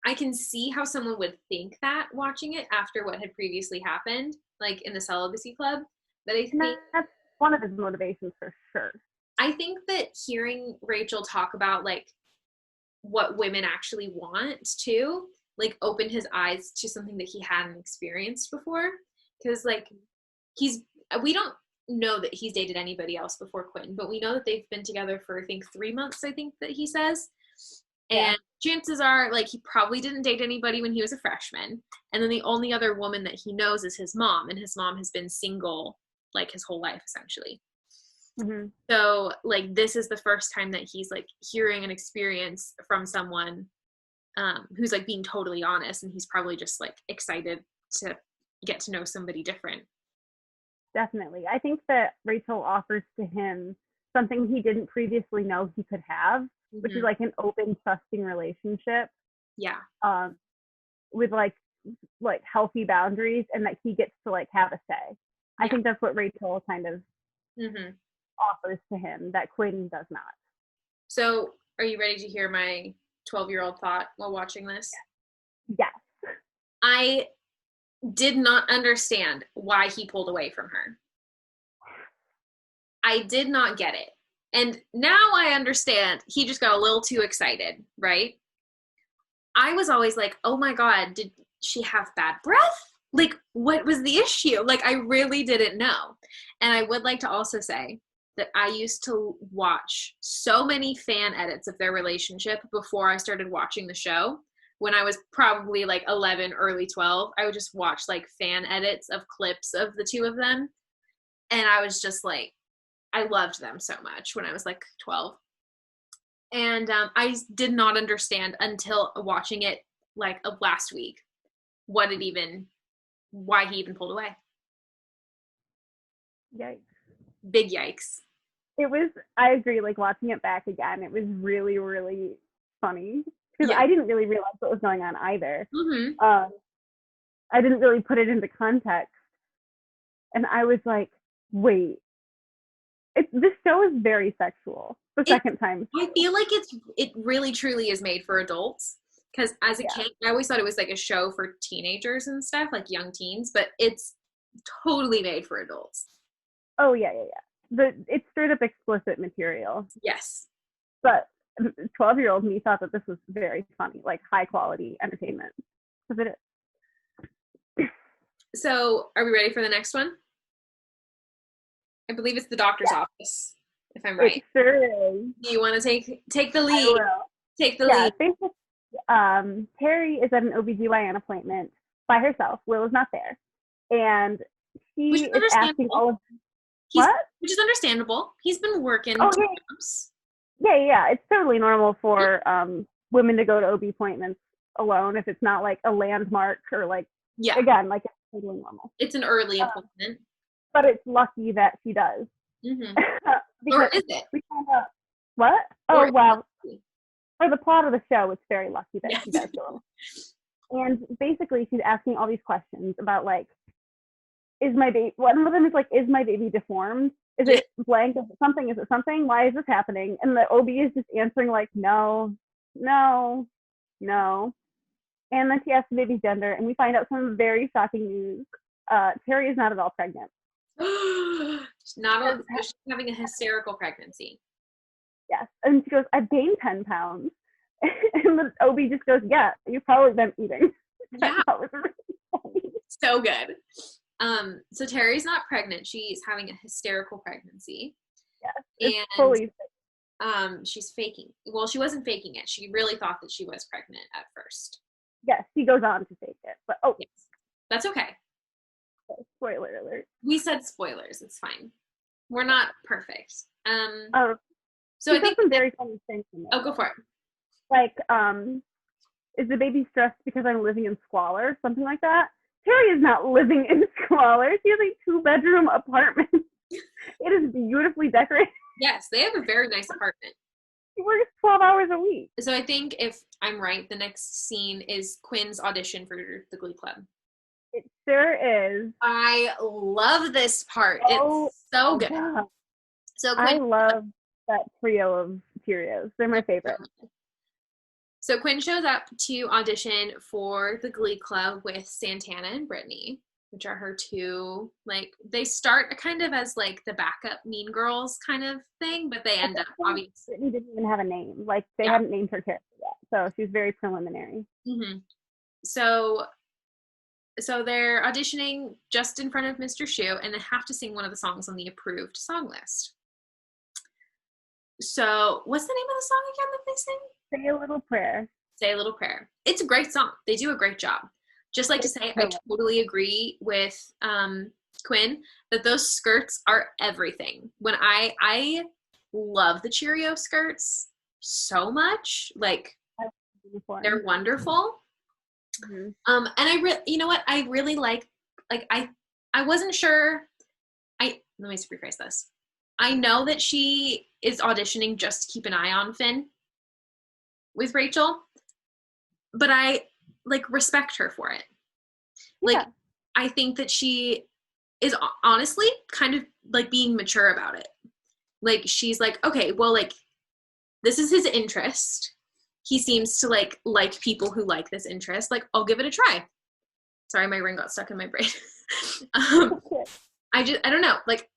[SPEAKER 1] I can see how someone would think that watching it after what had previously happened, like in the celibacy club. But I think
[SPEAKER 2] that's one of his motivations for sure.
[SPEAKER 1] I think that hearing Rachel talk about like what women actually want too, like opened his eyes to something that he hadn't experienced before. Because like we don't know that he's dated anybody else before Quinn, but we know that they've been together for I think 3 months, I think that he says. And chances are like he probably didn't date anybody when he was a freshman. And then the only other woman that he knows is his mom, and his mom has been single like his whole life essentially. Mm-hmm. So like this is the first time that he's like hearing an experience from someone who's like being totally honest, and he's probably just like excited to get to know somebody different.
[SPEAKER 2] Definitely. I think that Rachel offers to him something he didn't previously know he could have, which is like an open, trusting relationship.
[SPEAKER 1] Yeah.
[SPEAKER 2] with like healthy boundaries, and that he gets to like have a say. I think that's what Rachel kind of offers to him that Quinn does not.
[SPEAKER 1] So, are you ready to hear my 12-year-old thought while watching this?
[SPEAKER 2] Yes.
[SPEAKER 1] I did not understand why he pulled away from her. I did not get it. And now I understand he just got a little too excited, right? I was always like, oh my God, did she have bad breath? Like, what was the issue? Like, I really didn't know. And I would like to also say that I used to watch so many fan edits of their relationship before I started watching the show. When I was probably like 11, early 12, I would just watch like fan edits of clips of the two of them. And I was just like, I loved them so much when I was like 12. And I did not understand until watching it like last week why he even pulled away.
[SPEAKER 2] Yikes.
[SPEAKER 1] Big yikes.
[SPEAKER 2] I agree, like watching it back again, it was really, really funny. Because
[SPEAKER 1] Yeah.
[SPEAKER 2] I didn't really realize what was going on either.
[SPEAKER 1] Mm-hmm.
[SPEAKER 2] I didn't really put it into context. And I was like, wait, this show is very sexual the second time.
[SPEAKER 1] I feel like it really truly is made for adults. Because as a kid, I always thought it was like a show for teenagers and stuff, like young teens, but it's totally made for adults.
[SPEAKER 2] Oh, yeah. It's straight up explicit material.
[SPEAKER 1] Yes.
[SPEAKER 2] But 12-year-old me thought that this was very funny, like high quality entertainment. Because it is.
[SPEAKER 1] So, are we ready for the next one? I believe it's the doctor's office, if I'm right.
[SPEAKER 2] It sure is.
[SPEAKER 1] Do you want to take the lead?
[SPEAKER 2] I will.
[SPEAKER 1] Take the lead.
[SPEAKER 2] Basically, Terry is at an OBGYN appointment by herself. Will is not there. And she is asking all of
[SPEAKER 1] what? Which is understandable. He's been working.
[SPEAKER 2] Yeah. It's totally normal for women to go to OB appointments alone if it's not like a landmark or like, again, like it's totally normal.
[SPEAKER 1] It's an early appointment.
[SPEAKER 2] But it's lucky that she does.
[SPEAKER 1] Mm-hmm. Or is it?
[SPEAKER 2] We find out, what? Oh, well, for the plot of the show, it's very lucky that she does go. And basically, she's asking all these questions about like, one of them is like, is my baby deformed? Is it blank? Is it something? Is it something? Why is this happening? And the OB is just answering like, no. And then she asks the baby's gender, and we find out some very shocking news. Terry is not at all pregnant.
[SPEAKER 1] She's having a hysterical pregnancy.
[SPEAKER 2] Yes. And she goes, I've gained 10 pounds. And the OB just goes, yeah, you've probably been eating.
[SPEAKER 1] Yeah.
[SPEAKER 2] That was really funny.
[SPEAKER 1] So good. So Terry's not pregnant. She's having a hysterical pregnancy.
[SPEAKER 2] Yes.
[SPEAKER 1] It's
[SPEAKER 2] fully
[SPEAKER 1] she's faking. Well, she wasn't faking it. She really thought that she was pregnant at first.
[SPEAKER 2] Yes, she goes on to fake it. But
[SPEAKER 1] yes. That's okay.
[SPEAKER 2] Spoiler alert.
[SPEAKER 1] We said spoilers. It's fine. We're not perfect.
[SPEAKER 2] So I think some very funny things in there.
[SPEAKER 1] Oh, go for it.
[SPEAKER 2] Like, is the baby stressed because I'm living in squalor? Something like that. Terry is not living in squalor. She has a 2-bedroom apartment. It is beautifully decorated.
[SPEAKER 1] Yes, they have a very nice apartment.
[SPEAKER 2] She works 12 hours a week.
[SPEAKER 1] So I think if I'm right, the next scene is Quinn's audition for the Glee Club.
[SPEAKER 2] It sure is.
[SPEAKER 1] I love this part. It's so good.
[SPEAKER 2] God.
[SPEAKER 1] So Quinn,
[SPEAKER 2] I love that trio of Cheerios. They're my favorite.
[SPEAKER 1] So Quinn shows up to audition for the Glee Club with Santana and Brittany, which are her two, like, they start kind of as like the backup Mean Girls kind of thing, but they end up obviously.
[SPEAKER 2] Brittany didn't even have a name. Like, they hadn't named her character yet. So she's very preliminary.
[SPEAKER 1] Mm-hmm. So they're auditioning just in front of Mr. Shu, and they have to sing one of the songs on the approved song list. So what's the name of the song again that they sing?
[SPEAKER 2] Say a Little Prayer.
[SPEAKER 1] Say a Little Prayer. It's a great song. They do a great job. Just like to say, I totally agree with Quinn that those skirts are everything. When I love the Cheerio skirts so much. Like, they're wonderful. Mm-hmm. And you know what? I really like I wasn't sure. Let me rephrase this. I know that she is auditioning just to keep an eye on Finn with Rachel, but I like respect her for it.
[SPEAKER 2] Yeah.
[SPEAKER 1] Like, I think that she is honestly kind of like being mature about it. Like, she's like, okay, well, like, this is his interest. He seems to like people who like this interest. Like, I'll give it a try. Sorry, my ring got stuck in my brain. I don't know. Like,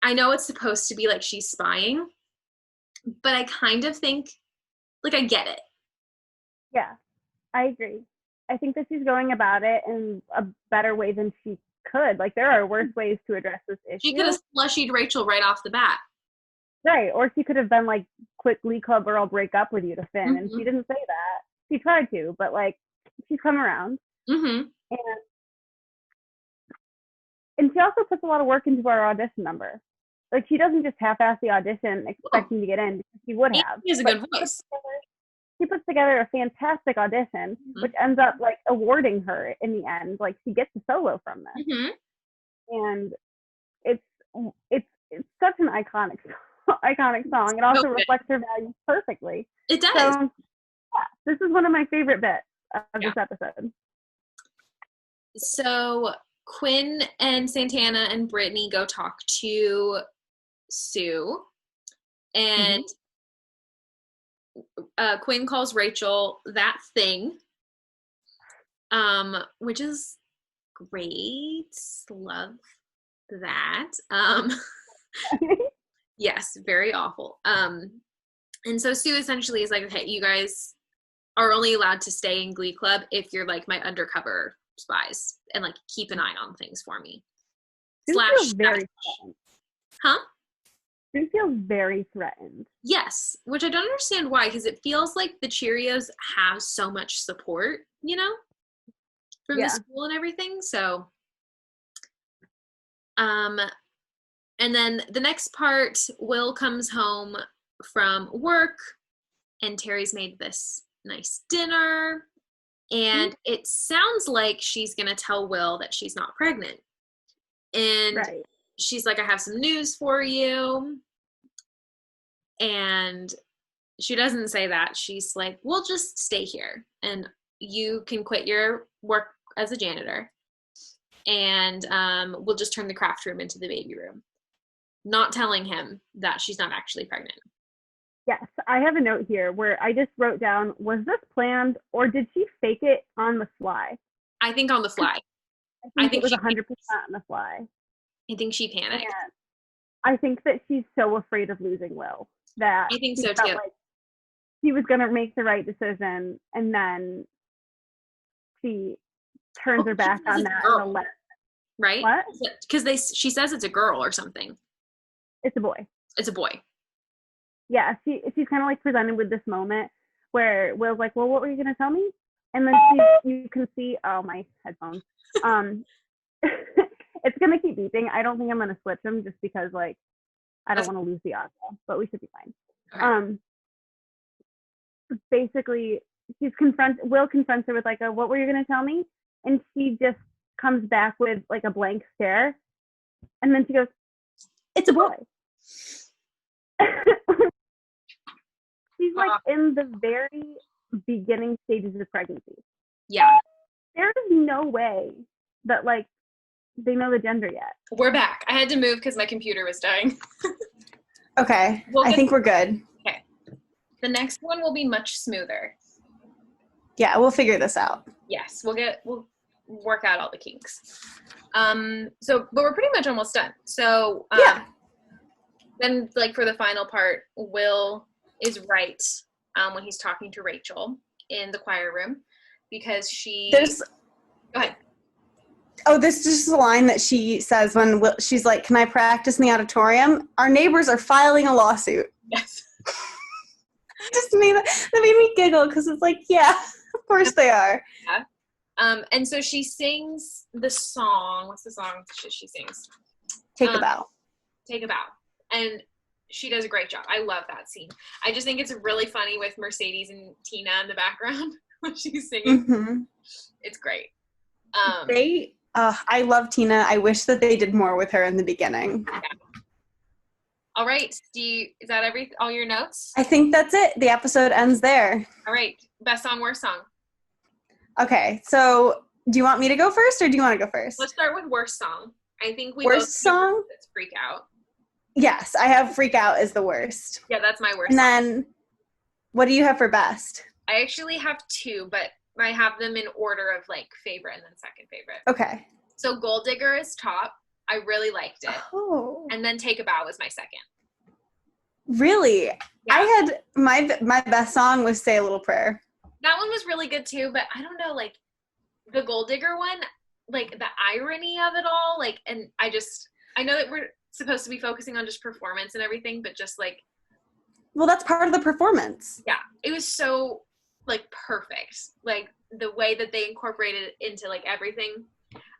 [SPEAKER 1] I know it's supposed to be like she's spying, but I kind of think, like, I get it.
[SPEAKER 2] Yeah, I agree. I think that she's going about it in a better way than she could. Like, there are worse ways to address this issue.
[SPEAKER 1] She could have slushied Rachel right off the bat.
[SPEAKER 2] Right, or she could have been like, "Quick Glee Club, or I'll break up with you" to Finn, and she didn't say that. She tried to, but like, she's come around. And she also puts a lot of work into our audition number. Like, she doesn't just half-ass the audition expecting to get in, because she would have.
[SPEAKER 1] She has a good voice.
[SPEAKER 2] She puts together a fantastic audition, which ends up like awarding her in the end. Like, she gets a solo from this, and it's such an iconic song. It also reflects her values perfectly.
[SPEAKER 1] It does.
[SPEAKER 2] So, yeah, this is one of my favorite bits of this episode.
[SPEAKER 1] So Quinn and Santana and Brittany go talk to Sue, and Quinn calls Rachel that thing, which is great. Love that. Yes, very awful. And so Sue essentially is like, okay, you guys are only allowed to stay in Glee Club if you're like my undercover spies and like keep an eye on things for me.
[SPEAKER 2] Sue feels very threatened.
[SPEAKER 1] Huh?
[SPEAKER 2] Sue feels very threatened.
[SPEAKER 1] Yes, which I don't understand why, because it feels like the Cheerios have so much support, you know, from the school and everything. So, and then the next part, Will comes home from work, and Terry's made this nice dinner, and it sounds like she's gonna tell Will that she's not pregnant, and she's like, I have some news for you. And she doesn't say that. She's like, we'll just stay here and you can quit your work as a janitor, and we'll just turn the craft room into the baby room. Not telling him that she's not actually pregnant.
[SPEAKER 2] Yes, I have a note here where I just wrote down, was this planned or did she fake it on the fly?
[SPEAKER 1] I think on the fly.
[SPEAKER 2] I think it was 100% on the fly.
[SPEAKER 1] I think she panicked.
[SPEAKER 2] And I think that she's so afraid of losing Will that
[SPEAKER 1] I think so too.
[SPEAKER 2] Like she was going to make the right decision, and then she turns her back on that.
[SPEAKER 1] Right?
[SPEAKER 2] What?
[SPEAKER 1] Because she says it's a girl or something.
[SPEAKER 2] It's a boy.
[SPEAKER 1] It's a boy.
[SPEAKER 2] Yeah, she's kind of like presented with this moment where Will's like, well, what were you going to tell me? And then you can see, oh, my headphones. It's going to keep beeping. I don't think I'm going to switch them just because, like, I don't want to lose the audio, but we should be fine. Okay. Basically, Will confronts her with, like, what were you going to tell me? And she just comes back with, like, a blank stare. And then she goes, it's a boy. She's, like, in the very beginning stages of pregnancy.
[SPEAKER 1] Yeah.
[SPEAKER 2] There's no way that, like, they know the gender yet.
[SPEAKER 1] We're back. I had to move because my computer was dying.
[SPEAKER 3] Okay. I think we're good.
[SPEAKER 1] Okay. The next one will be much smoother.
[SPEAKER 3] Yeah, we'll figure this out.
[SPEAKER 1] Yes, we'll work out all the kinks. But we're pretty much almost done. So then, like, for the final part, Will is right when he's talking to Rachel in the choir room, because go ahead.
[SPEAKER 3] Oh, this is just a line that she says when she's like, can I practice in the auditorium? Our neighbors are filing a lawsuit.
[SPEAKER 1] Yes.
[SPEAKER 3] That made me giggle, because it's like, yeah, of course they are.
[SPEAKER 1] Yeah. And so she sings the song. What's the song she sings?
[SPEAKER 3] Take a Bow.
[SPEAKER 1] Take a Bow. And she does a great job. I love that scene. I just think it's really funny with Mercedes and Tina in the background when she's singing. Mm-hmm. It's great.
[SPEAKER 3] I love Tina. I wish that they did more with her in the beginning.
[SPEAKER 1] Yeah. All right. Is that all your notes?
[SPEAKER 3] I think that's it. The episode ends there.
[SPEAKER 1] All right. Best song, worst song?
[SPEAKER 3] Okay, so do you want me to go first or do you want to go first?
[SPEAKER 1] Let's start with worst song. I think we
[SPEAKER 3] Worst
[SPEAKER 1] both
[SPEAKER 3] song?
[SPEAKER 1] it's Freak Out.
[SPEAKER 3] Yes, I have Freak Out as the worst.
[SPEAKER 1] Yeah, that's my worst
[SPEAKER 3] And
[SPEAKER 1] song.
[SPEAKER 3] then what do you have for best?
[SPEAKER 1] I actually have two, but I have them in order of like favorite and then second favorite.
[SPEAKER 3] Okay.
[SPEAKER 1] So Gold Digger is top. I really liked it.
[SPEAKER 3] Oh.
[SPEAKER 1] And then Take a Bow was my second.
[SPEAKER 3] Really?
[SPEAKER 1] Yeah.
[SPEAKER 3] I had my best song was Say a Little Prayer.
[SPEAKER 1] That one was really good too, but I don't know, like the Gold Digger one, like the irony of it all, like, and I know that we're supposed to be focusing on just performance and everything, but just like,
[SPEAKER 3] well, that's part of the performance.
[SPEAKER 1] yeah, it was so like perfect, like the way that they incorporated it into like everything.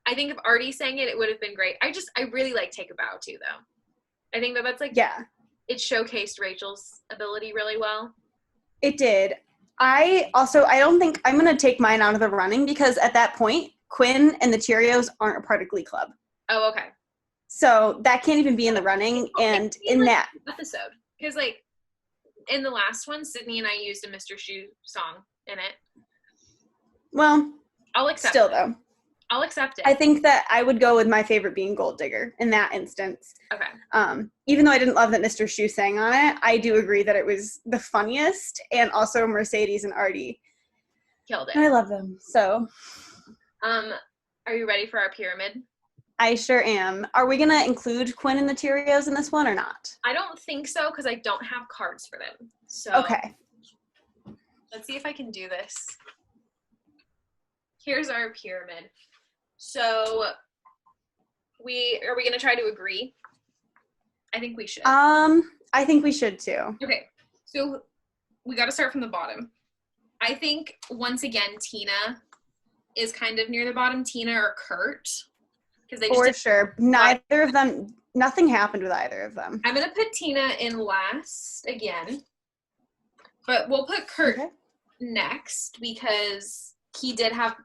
[SPEAKER 1] I think if Artie sang it, it would have been great. I really like Take a Bow too, though. I think that's like,
[SPEAKER 3] yeah,
[SPEAKER 1] it showcased Rachel's ability really well.
[SPEAKER 3] It did. I don't think I'm going to take mine out of the running because at that point, Quinn and the Cheerios aren't a part of Glee Club.
[SPEAKER 1] Oh, okay.
[SPEAKER 3] So that can't even be in the running. And in that
[SPEAKER 1] episode, because like in the last one, Sydney and I used a Mr. Shoe song in it.
[SPEAKER 3] Well,
[SPEAKER 1] I'll accept
[SPEAKER 3] still
[SPEAKER 1] it.
[SPEAKER 3] Though.
[SPEAKER 1] I'll accept it.
[SPEAKER 3] I think that I would go with my favorite being Gold Digger in that instance.
[SPEAKER 1] Okay.
[SPEAKER 3] Even though I didn't love that Mr. Shoe sang on it, I do agree that it was the funniest, and also Mercedes and Artie
[SPEAKER 1] killed it.
[SPEAKER 3] I love them. So,
[SPEAKER 1] are you ready for our pyramid?
[SPEAKER 3] I sure am. Are we gonna include Quinn and the Cheerios in this one or not?
[SPEAKER 1] I don't think so because I don't have cards for them. So
[SPEAKER 3] okay.
[SPEAKER 1] Let's see if I can do this. Here's our pyramid. So are we gonna try to agree? I think we should.
[SPEAKER 3] I think we should too.
[SPEAKER 1] Okay. So we got to start from the bottom. I think once again Tina is kind of near the bottom. Tina or Kurt, because they just
[SPEAKER 3] for sure. Neither of them. Nothing happened with either of them.
[SPEAKER 1] I'm gonna put Tina in last again, but we'll put Kurt next because he did have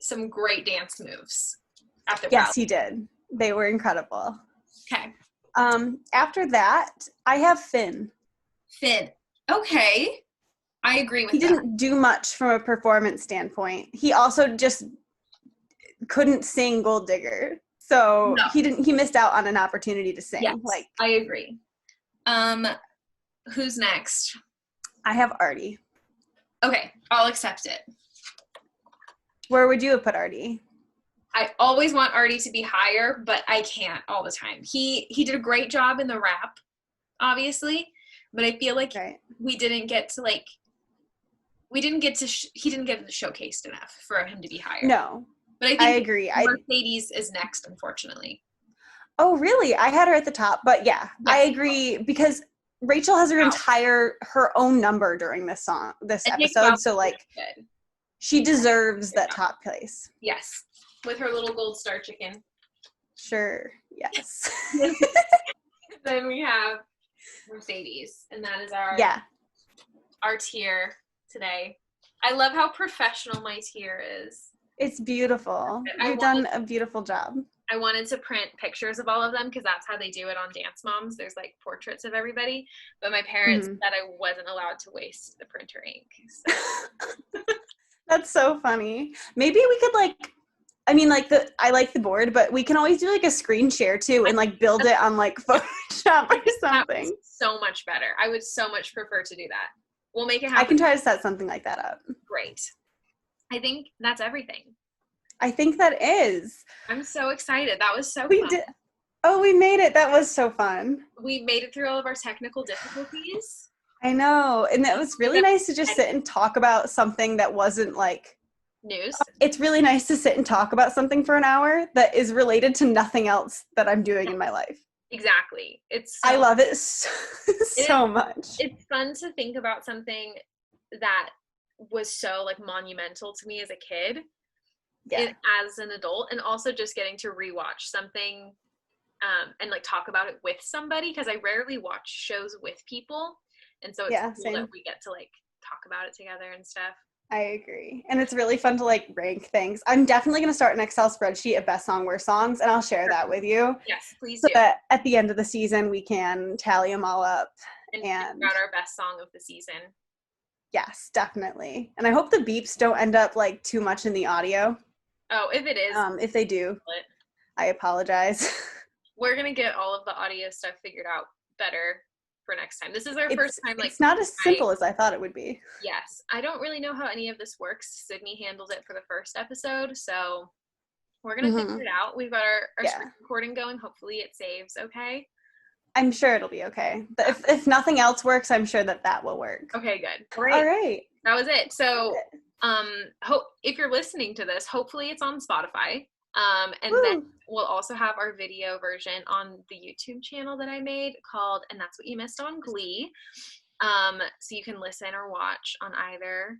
[SPEAKER 1] some great dance moves at the
[SPEAKER 3] Yes,
[SPEAKER 1] rally.
[SPEAKER 3] he did. They were incredible.
[SPEAKER 1] Okay.
[SPEAKER 3] After that, I have Finn.
[SPEAKER 1] Finn. Okay. I agree with that.
[SPEAKER 3] He didn't do much from a performance standpoint. He also just couldn't sing Gold Digger. So
[SPEAKER 1] No.
[SPEAKER 3] he missed out on an opportunity to sing.
[SPEAKER 1] Yes,
[SPEAKER 3] like
[SPEAKER 1] I agree. Who's next?
[SPEAKER 3] I have Artie.
[SPEAKER 1] Okay, I'll accept it.
[SPEAKER 3] Where would you have put Artie?
[SPEAKER 1] I always want Artie to be higher, but I can't all the time. He did a great job in the rap, obviously, but I feel like we didn't get to he didn't get showcased enough for him to be higher.
[SPEAKER 3] No,
[SPEAKER 1] but I think
[SPEAKER 3] agree.
[SPEAKER 1] Mercedes is next, unfortunately.
[SPEAKER 3] Oh, really? I had her at the top, but yeah. I agree because Rachel has her own number during this episode, so like she deserves that top place.
[SPEAKER 1] Yes, with her little gold star chicken.
[SPEAKER 3] Sure. Yes.
[SPEAKER 1] Then we have Mercedes, and that is our tier today. I love how professional my tier is.
[SPEAKER 3] It's beautiful. You've done a beautiful job.
[SPEAKER 1] I wanted to print pictures of all of them because that's how they do it on Dance Moms. There's like portraits of everybody, but my parents said I wasn't allowed to waste the printer ink. So.
[SPEAKER 3] That's so funny. Maybe we could I like the board, but we can always do like a screen share too and like build it on like Photoshop or something.
[SPEAKER 1] So much better. I would so much prefer to do that. We'll make it happen.
[SPEAKER 3] I can try to set something like that up.
[SPEAKER 1] Great. I think that's everything.
[SPEAKER 3] I think that is.
[SPEAKER 1] I'm so excited. That was so fun.
[SPEAKER 3] We did. Oh, we made it. That was so fun.
[SPEAKER 1] We made it through all of our technical difficulties.
[SPEAKER 3] I know. And it was really nice to just sit and talk about something that wasn't like
[SPEAKER 1] news.
[SPEAKER 3] It's really nice to sit and talk about something for an hour that is related to nothing else that I'm doing in my life.
[SPEAKER 1] Exactly.
[SPEAKER 3] I love it so much.
[SPEAKER 1] It's fun to think about something that was so like monumental to me as a kid. As an adult, and also just getting to rewatch something and like talk about it with somebody because I rarely watch shows with people, and so it's cool that we get to like talk about it together and stuff.
[SPEAKER 3] I agree, and it's really fun to like rank things. I'm definitely going to start an Excel spreadsheet of best song, worst songs, and I'll share that with you.
[SPEAKER 1] Yes, please
[SPEAKER 3] so
[SPEAKER 1] do.
[SPEAKER 3] That at the end of the season we can tally them all up
[SPEAKER 1] and figure out our best song of the season.
[SPEAKER 3] Yes, definitely. And I hope the beeps don't end up like too much in the audio.
[SPEAKER 1] Oh, if it is.
[SPEAKER 3] If they do, I apologize.
[SPEAKER 1] We're going to get all of the audio stuff figured out better for next time. This is our first time.
[SPEAKER 3] It's not as simple as I thought it would be.
[SPEAKER 1] Yes. I don't really know how any of this works. Sydney handled it for the first episode, so we're going to figure it out. We've got our screen recording going. Hopefully it saves okay.
[SPEAKER 3] I'm sure it'll be okay. But if nothing else works, I'm sure that will work.
[SPEAKER 1] Okay, good. Great.
[SPEAKER 3] All right.
[SPEAKER 1] That was it. So if you're listening to this, hopefully it's on Spotify. And then we'll also have our video version on the YouTube channel that I made called And That's What You Missed on Glee. So you can listen or watch on either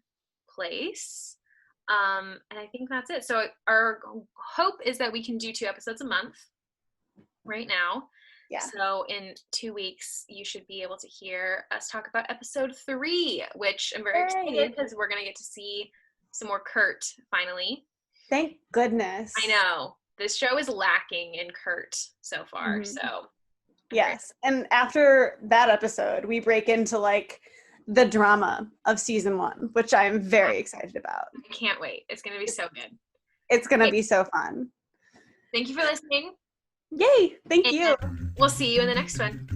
[SPEAKER 1] place. And I think that's it. So our hope is that we can do 2 episodes a month right now. Yeah. So in 2 weeks, you should be able to hear us talk about episode 3, which I'm very excited because we're going to get to see some more Kurt finally.
[SPEAKER 3] Thank goodness.
[SPEAKER 1] I know. This show is lacking in Kurt so far, so.
[SPEAKER 3] Yes. And after that episode, we break into like the drama of season 1, which I'm very excited about.
[SPEAKER 1] I can't wait. It's going to be so good.
[SPEAKER 3] It's going to be so fun.
[SPEAKER 1] Thank you for listening.
[SPEAKER 3] Yay. Thank you.
[SPEAKER 1] We'll see you in the next one.